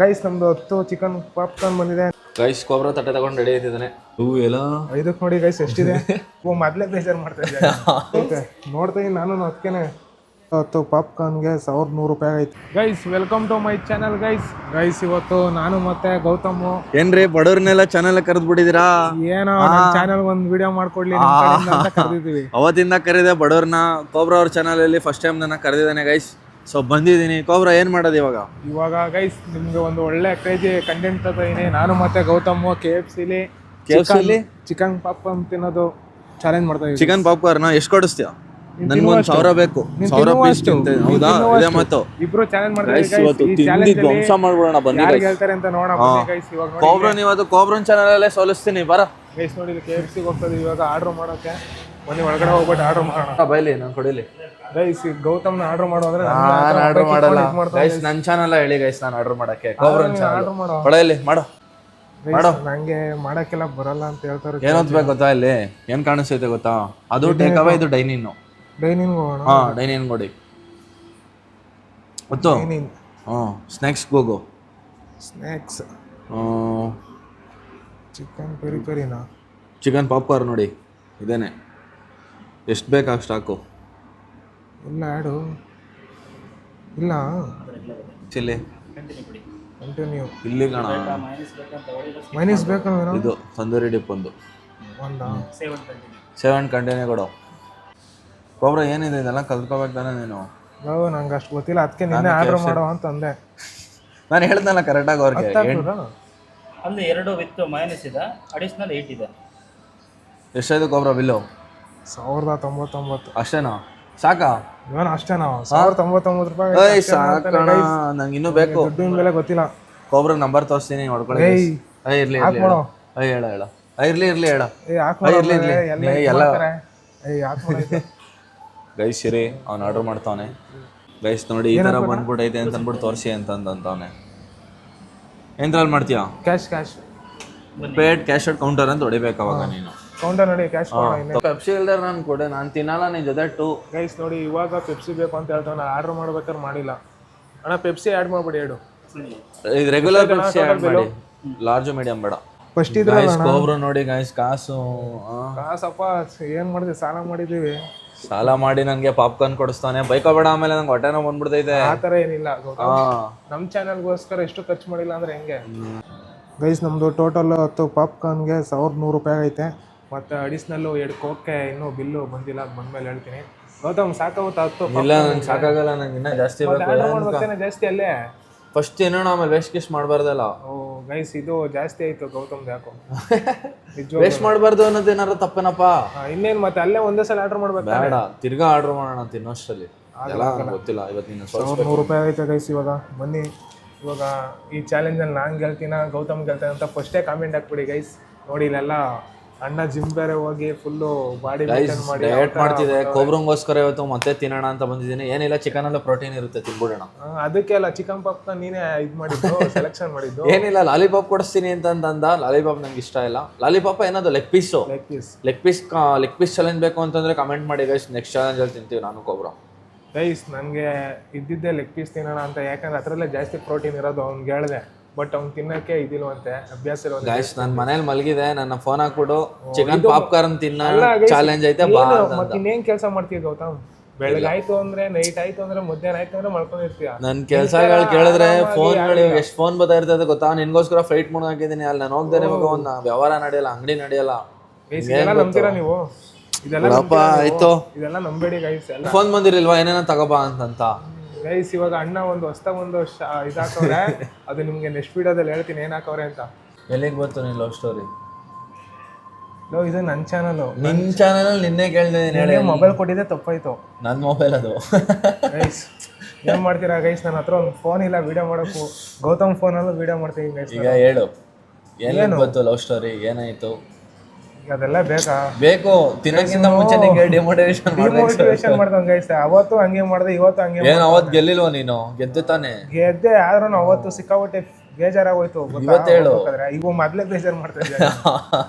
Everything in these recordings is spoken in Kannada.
ಗೈಸ್ ನಮ್ದು 10 ಚಿಕನ್ ಪಾಪ್ಕಾರ್ನ್ ಬಂದಿದೆ. ಗೈಸ್ ಕೊಬ್ರ ತಟ್ಟೆ ತಗೊಂಡು ರೆಡಿ ಆಯ್ತಿದ್ದಾನೆ. ಎಲ್ಲ ಇದಕ್ಕೆ ನೋಡಿ ಗೈಸ್ ಎಷ್ಟಿದೆ. ಮೊದಲೇ ಬೇಜಾರು ಮಾಡ್ತಾ ಇದ್ದೆ ನೋಡ್ತಾ ಇದ್ದೀನಿ ನಾನು ಅದಕ್ಕೇನೆ. 10 ಪಾಪ್ಕಾರ್ನ್ಗೆ 1100 ರೂಪಾಯಿ ಆಯ್ತು. Guys welcome to my channel guys ಇವತ್ತು ನಾನು ಮತ್ತೆ ಗೌತಮ್ ಏನ್ರಿ ಬಡವ್ರನ್ನೆಲ್ಲ ಚಾನಲ್ ಕರೆದ್ ಬಿಟ್ಟಿದ್ದೀರಾ? ಏನೋ ಚಾನಲ್ ಒಂದು ವಿಡಿಯೋ ಮಾಡ್ಕೊಡ್ಲಿ ಅಂತ ಕರೆದಿದ್ದೀವಿ. ಅವತ್ತಿಂದ ಕರೆದೆ ಬಡವ್ರನ್ನ. ಕೋಬ್ರಾ ಅವ್ರ ಚಾನಲ್ ಅಲ್ಲಿ ಫಸ್ಟ್ ಟೈಮ್ ನನ್ನ ಕರೆದಿದ್ದಾನೆ ಗೈಸ್. ಸೊ ಬಂದಿದ್ದೀನಿ. ಕೋಬ್ರಾ ಏನ್ ಮಾಡೋದು ಇವಾಗ ಗೈಸ್ ನಿಮ್ಗೆ ಒಂದು ಒಳ್ಳೆ ಕ್ರೇಜಿ ಕಂಟೆಂಟ್ ತಗೋತೀನಿ. ನಾನು ಮತ್ತೆ ಗೌತಮ್ KFC ಚಿಕನ್ ಪಾಪ್ಕಾರ್ನ್ ತಿನ್ನೋದು ಚಾಲೆಂಜ್ ಮಾಡ್ತಾ ಇದ್ದೀವಿ. ಚಿಕನ್ ಪಾಪ್ಕಾರ್ನ್ ಎಷ್ಟು ಕೊಡಿಸ್ತೀಯ? ನನ್ಗೊಂದು 1000 ಬೇಕು. 1000 ಪೀಸ್ ತಿಂತೇನೆ. ಹೌದಾ? ಇದೇ ಮತ್ತು ಇಬ್ರು ಚಾಲೆಂಜ್ ಮಾಡ್ತಾ ಇದ್ದೀವಿ. ಧ್ವಂಸ ಮಾಡ್ಬಿಡೋಣ ಬನ್ನಿ. ಯಾರು ಹೇಳ್ತಾರೆ ಅಂತ ನೋಡೋಣ ಗೈಸ್. ಇವಾಗ ಕೋಬ್ರಾ ನೀವತ್ತು ಕೋಬ್ರನ್ ಚಾನಲ್ ಅಲ್ಲೇ ಸೋಲಿಸ್ತೀನಿ ಬರ. ಗೈಸ್ ನೋಡಿ KFC ಹೋಗ್ತದೆ ಇವಾಗ ಆರ್ಡರ್ ಮಾಡೋಕೆ. ಬನ್ನಿ ಒಳಗಡೆ ಹೋಗ್ಬಿಟ್ಟು ಆರ್ಡರ್ ಮಾಡೋಣ. ಬೈಲಿ ನಾನು ಕೊಡಿಲಿ ಗೈಸ್. ಗೌತಮ್ನ ಆರ್ಡರ್ ಮಾಡೋ ಅಂದ್ರೆ ನಾನು ಆರ್ಡರ್ ಮಾಡಲ್ಲ ಗೈಸ್. ನನ್ನ ಚಾನಲ್ ಹೇಳಿ ಗೈಸ್, ನಾನು ಆರ್ಡರ್ ಮಾಡಕ್ಕೆ. ಕೋಬ್ರನ್ ಚಾನಲ್ ಕೊಡಲಿ ಮಾಡೋ. ನಂಗೆ ಮಾಡಕ್ಕೆಲ್ಲ ಬರಲ್ಲ ಅಂತ ಹೇಳ್ತಾರೆ. ಏನ್ ಓದ್ಬೇಕು ಗೊತ್ತಾ? ಇಲ್ಲಿ ಏನ್ ಕಾಣಿಸ್ತೈತೆ ಗೊತ್ತಾ? ಅದು ಟೇಕ್ ಅವೇ, ಇದು ಡೈನಿಂಗ್. ಡೈನಿಂಗ್ ಹೋಗೋಣ. ಡೈನಿಂಗ್ ನೋಡಿ ಗೊತ್ತು. ಸ್ನ್ಯಾಕ್ಸ್ ಹೋಗು. ಸ್ನ್ಯಾಕ್ಸ್ ಚಿಕನ್ ಪೆರಿನಾ? ಚಿಕನ್ ಪಾಪ್ಕಾರ್ನ್ ನೋಡಿ ಇದೇನೆ. ಎಷ್ಟು ಬೇಕು ಅಷ್ಟು ಹಾಕು. ಇಲ್ಲ ಆಡು ಇಲ್ಲ ಚಿಲ್ಲಿ ಕಂಟಿನ್ಯೂ. ಇಲ್ಲಿ ಕಾಣ ಮೈನಸ್ ಬೇಕಂದ್ರೆ ಇದು ತಂದೂರಿ ಡಿಪ್ ಒಂದು 7 ಕಂಟಿನ್ಯೂ ಕೊಡು. ಕೋಬ್ರಾ ಏನಿದೆ ಇದೆಲ್ಲ ಕಲ್ತ್ಕೋಬೇಕು ತಾನೆ ನೀನು. ನಂಗೆ ಅಷ್ಟು ಗೊತ್ತಿಲ್ಲ, ಅದಕ್ಕೆ ನಿನ್ನೆ ಆರ್ಡರ್ ಮಾಡೋ ಅಂತ ಅಂದೆ. ನಾನು ಹೇಳ್ದಲ್ಲ ಕರೆಕ್ಟಾಗಿ ಅವ್ರಿಗೆ. ಅಲ್ಲಿ 2 ವಿತ್ ಮೈನಸ್ ಇದೆ, ಅಡಿಷನಲ್ 8 ಇದೆ. ಎಷ್ಟಾಯ್ತು ಕೋಬ್ರಾ ಬಿಲ್ಲು? 1099. ಅಷ್ಟೇನಾ? ಸಾಕಾ? ಇವನು ಅಷ್ಟೇನಾ? 1099 ರೂಪಾಯಿ. ಸಾಕಣ, ನಂಗೆ ಇನ್ನೂ ಬೇಕು. ದುಡ್ಡಿನ ಬೆಲೆ ಗೊತ್ತಿಲ್ಲ. ಕೋಬ್ರಾ ನಂಬರ್ ತೋರಿಸ್ತೀನಿ ಹೊಡ್ಕೊಳ್ಳಿ. ಇರ್ಲಿ ಎಲ್ಲ ಗೈಸ್ ಇರಿ. ಅವ್ನು ಆರ್ಡರ್ ಮಾಡ್ತಾವನೆ ಗೈಸ್. ನೋಡಿ ಈ ಥರ ಬಂದ್ಬಿಟ್ಟೈತೆ ಅಂತ ಅಂದ್ಬಿಟ್ಟು ತೋರಿಸಿ ಅಂತಂದವನೆ. ಎಂದ್ರಲ್ಲಿ ಮಾಡ್ತೀಯಾ? Cash paid cash out counter ಅಂತ ಹೊಡಿಬೇಕು ಅವಾಗ ನೀನು. ಕೌಂಟರ್ ನೋಡಿ ಕ್ಯಾಶ್. ಪೆಪ್ಸಿ ಇಲ್ದಾರ ನಾನು ಕೊಡೆ, ನಾನು ತಿನ್ನಲ್ಲ ನಿನ್ ಜೊತೆ 2. ಗೈಸ್ ನೋಡಿ ಇವಾಗ ಪೆಪ್ಸಿ ಬೇಕು ಅಂತ ಹೇಳ್ತಾನೆ. ಆರ್ಡರ್ ಮಾಡ್ಬೇಕಾದ್ರೆ ಮಾಡಿಲ್ಲ ಅಣ್ಣ. ಪೆಪ್ಸಿ ಆ್ಯಡ್ ಮಾಡ್ಬಿಡಿ 2. ಇದು ರೆಗ್ಯುಲರ್ ಪೆಪ್ಸಿ ಆ್ಯಡ್ ಮಾಡಿ. ಲಾರ್ಜ್ ಮೀಡಿಯಂ ಬೇಡ. ಫಸ್ಟ್ ಇದ್ರೆ ಕೋಬ್ರಾ ನೋಡಿ ಗೈಸ್ ಕಾಸಪ್ಪ ಏನು ಮಾಡಿದ್ವಿ? ಸಾಲ ಮಾಡಿದ್ದೀವಿ. ಸಾಲ ಮಾಡಿ ನನಗೆ ಪಾಪ್ಕಾರ್ನ್ ಕೊಡಿಸ್ತಾನೆ. ಬೈಕೋಬೇಡ, ಆಮೇಲೆ ನಂಗೆ ಹೊಟ್ಟೆನೋ ಬಂದ್ಬಿಡ್ತೈತೆ. ಆ ಥರ ಏನಿಲ್ಲ. ನಮ್ಮ ಚಾನಲ್ಗೋಸ್ಕರ ಎಷ್ಟು ಖರ್ಚು ಮಾಡಿಲ್ಲ ಅಂದರೆ ಹೆಂಗೆ? ಗೈಸ್ ನಮ್ಮದು ಟೋಟಲ್ 10 ಪಾಪ್ಕಾರ್ನ್ಗೆ 1100 ರೂಪಾಯಿ ಐತೆ. ಮತ್ತು ಅಡಿಷ್ನಲ್ಲು 2 ಕೋಕ್ಕೆ ಇನ್ನೂ ಬಿಲ್ಲು ಬಂದಿಲ್ಲ. ಅದು ಬಂದಮೇಲೆ ಹೇಳ್ತೀನಿ. ಗೌತಮ್ ಸಾಕಾಗುತ್ತೆ 10? ಇಲ್ಲ ನಂಗೆ ಸಾಕಾಗಲ್ಲ, ನಂಗೆ ಇನ್ನೂ ಜಾಸ್ತಿ ಬೇಕು. ಜಾಸ್ತಿ ಅಲ್ಲೇ ಫಸ್ಟ್ ತಿನ್ನೋಣ, ಆಮೇಲೆ ವೇಸ್ಟ್ ಗೀಸ್ಟ್ ಮಾಡಬಾರ್ದಲ್ಲ. ಗೈಸ್ ಇದು ಜಾಸ್ತಿ ಆಯಿತು ಗೌತಮ್. ಯಾಕೋ ವೇಸ್ಟ್ ಮಾಡಬಾರ್ದು ಅನ್ನೋದು ಏನಾರು ತಪ್ಪೇನಪ್ಪ? ಇನ್ನೇನು ಮತ್ತೆ ಅಲ್ಲೇ ಒಂದೇ ಸಲ ಆರ್ಡರ್ ಮಾಡ್ಬೇಕು. ಬೇಡ, ತಿರ್ಗಾ ಆರ್ಡರ್ ಮಾಡೋಣ ತಿನ್ನೋಷ್ಟರಲ್ಲಿ. ಎಲ್ಲ ಗೊತ್ತಿಲ್ಲ. ಇವತ್ತಿನ 100 ರೂಪಾಯಿ ಐತೆ ಗೈಸ್. ಇವಾಗ ಬನ್ನಿ, ಇವಾಗ ಈ ಚಾಲೆಂಜಲ್ಲಿ ನಾನು ಗೆಲ್ತೀನ ಗೌತಮ್ ಗೆಲ್ತಾನೆ ಅಂತ ಫಸ್ಟೇ ಕಾಮೆಂಟ್ ಹಾಕ್ಬಿಡಿ ಗೈಸ್. ನೋಡಿ ಇಲ್ಲೆಲ್ಲ ಅಣ್ಣ ಜಿಮ್ ಬೇರೆ ಹೋಗಿ ಫುಲ್ಲು ಬಾಡಿ ಮೇಂಟೈನ್ ಮಾಡಿ ಡಯಟ್ ಮಾಡ್ತಿದೆ. ಕೋಬ್ರಂಗೋಸ್ಕರ ಇವತ್ತು ಮತ್ತೆ ತಿನ್ನೋಣ ಅಂತ ಬಂದಿದ್ದೀನಿ. ಏನಿಲ್ಲ, ಚಿಕನ್ ಎಲ್ಲ ಪ್ರೋಟೀನ್ ಇರುತ್ತೆ, ತಿನ್ಬಿಡೋಣ. ಅದಕ್ಕೆ ಅಲ್ಲ ಚಿಕನ್ ಪಾಪ್ಕಾರ್ನ್ ನೀನೇ ಇದು ಮಾಡಿದ್ದು, ಸೆಲೆಕ್ಷನ್ ಮಾಡಿದ್ದು. ಏನಿಲ್ಲ, ಲಾಲಿಪಾಪ್ ಕೊಡಿಸ್ತೀನಿ ಅಂತಂದ. ಲಾಲಿಪಾಪ್ ನಂಗೆ ಇಷ್ಟ ಇಲ್ಲ. ಲಾಲಿಪಾಪ್ ಏನದು ಲೆಗ್ ಪೀಸ್ ಚಾಲೆಂಜ್ ಬೇಕು ಅಂತಂದ್ರೆ ಕಮೆಂಟ್ ಮಾಡಿ ಗೈಸ್. ನೆಕ್ಸ್ಟ್ ಚಾಲೆಂಜಲ್ಲಿ ತಿಂತೀವಿ ನಾನು ಕೋಬ್ರಾ. ಗೈಸ್ ನನಗೆ ಇದ್ದಿದ್ದೆ ಲೆಗ್ ಪೀಸ್ ತಿನ್ನೋಣ ಅಂತ, ಯಾಕಂದ್ರೆ ಅದರಲ್ಲೇ ಜಾಸ್ತಿ ಪ್ರೋಟೀನ್ ಇರೋದು. ಅವ್ನಿಗೆ ಹೇಳಿದೆ, ಬಟ್ ಅವ್ನು ತಿನ್ನಕ್ಕೆ ಇದಿಲ್ವಂತೆ, ಅಭ್ಯಾಸ ಇರೋ. ಗೈಸ್ ನಾನು ಮನೇಲಿ ಮಲಗಿದೆ, ನನ್ನ ಫೋನ್ ಹಾಕ್ಬಿಟ್ಟು ಚಿಕನ್ ಪಾಪ್ಕಾರ್ನ್ ತಿನ್ನ ಚಾಲೆಂಜ್ ಐತೆ ಬಾ. ಮತ್ತೆ ಇನ್ನೇನ್ ಕೆಲಸ ಮಾಡ್ತೀಯ ಗೌತಮ್? ಬೆಳಗ್ಗೆ ಆಯ್ತು ಅಂದ್ರೆ, ನೈಟ್ ಆಯ್ತು ಅಂದ್ರೆ, ಮಧ್ಯಾಹ್ನ ಆಯ್ತು ಅಂದ್ರೆ ಮಲ್ಕೊಂಡಿರ್ತೀಯ. ನನ್ ಕೆಲ್ಸಗಳು ಕೇಳಿದ್ರೆ ಫೋನ್ಗಳು ಎಷ್ಟು ಫೋನ್ ಬರ್ತಾ ಇರ್ತದೆ ಗೊತ್ತಾ? ನಿನ್ಗೋಸ್ಕರ ಫ್ಲೈಟ್ ಮೋಡ್ ಹಾಕಿದ್ದೀನಿ. ಅಲ್ಲಿ ನಾನು ಹೋಗ್ದೇನೆ ಒಂದು ವ್ಯವಹಾರ ನಡೆಯಲ್ಲ, ಅಂಗಡಿ ನಡೆಯಲ್ಲ. ನಂಬ್ತೀರಾ ನೀವು? ಆಯ್ತು, ಇದೆಲ್ಲ ನಂಬೇಡಿ ಗೈಸ್. ಫೋನ್ ಬಂದಿರಲ್ವಾ ಏನೇನ ತಗೋಬಾ ಅಂತ ಗೈಸ್. ಇವಾಗ ಅಣ್ಣ ಒಂದು ಇದಾಕವ್ರೆ. ಅದು ನಿಮ್ಗೆ ನೆಕ್ಸ್ಟ್ ವಿಡಿಯೋದಲ್ಲಿ ಹೇಳ್ತೀನಿ ಏನ್ ಹಾಕವ್ರೆ ಅಂತ. ಎಲ್ಲಿಗೆ ಬಂತು ನೀನ್ ಲವ್ ಸ್ಟೋರಿ? ಇದು ನನ್ನ ಚಾನಲ್. ನಿನ್ ಚಾನಲ್ ನಿನ್ನೆ ಕೇಳ್ದೆ. ಮೊಬೈಲ್ ಕೊಟ್ಟಿದ್ದೆ ತಪ್ಪಾಯ್ತು. ನನ್ನ ಮೊಬೈಲ್ ಅದು. ಗೈಸ್ ಏನ್ ಮಾಡ್ತೀರಾ ಗೈಸ್? ನನ್ನ ಹತ್ರ ಒಂದು ಫೋನ್ ಇಲ್ಲ ವಿಡಿಯೋ ಮಾಡೋಕ್ಕೂ. ಗೌತಮ್ ಫೋನಲ್ಲೂ ವಿಡಿಯೋ ಮಾಡ್ತೀನಿ ಗೈಸ್. ಈಗ ಹೇಳು, ಏನೇನು ಬಂತು ಲವ್ ಸ್ಟೋರಿ? ಏನಾಯ್ತು? ಅದೆಲ್ಲ ಬೇಕು. ತಿನ್ನಕ್ಕಿಂತ ಮುಂಚೆ ನಿಂಗೆ ಡಿಮೋಟಿವೇಶನ್ ಮಾಡ್ದಂಗ ಗೈಸ್. ಅವತ್ತು ಹಂಗೆ ಮಾಡ್ದೆ, ಇವತ್ತು ಹಂಗೆ. ಏನ್ ಅವತ್ತು ಗೆಲ್ಲಿಲ್ವ ನೀನು? ಗೆದ್ದು ತಾನೆ? ಗೆದ್ದೆ, ಆದ್ರೂ ಅವತ್ತು ಸಿಕ್ಕಾಬಿಟ್ಟೆ ಬೇಜಾರಾಗೋಯ್ತು. ಇವತ್ತು ಹೇಳು. ಈಗ ಮೊದ್ಲೇ ಬೇಜಾರ್ ಮಾಡ್ತಾ ಇದ್ದೆ.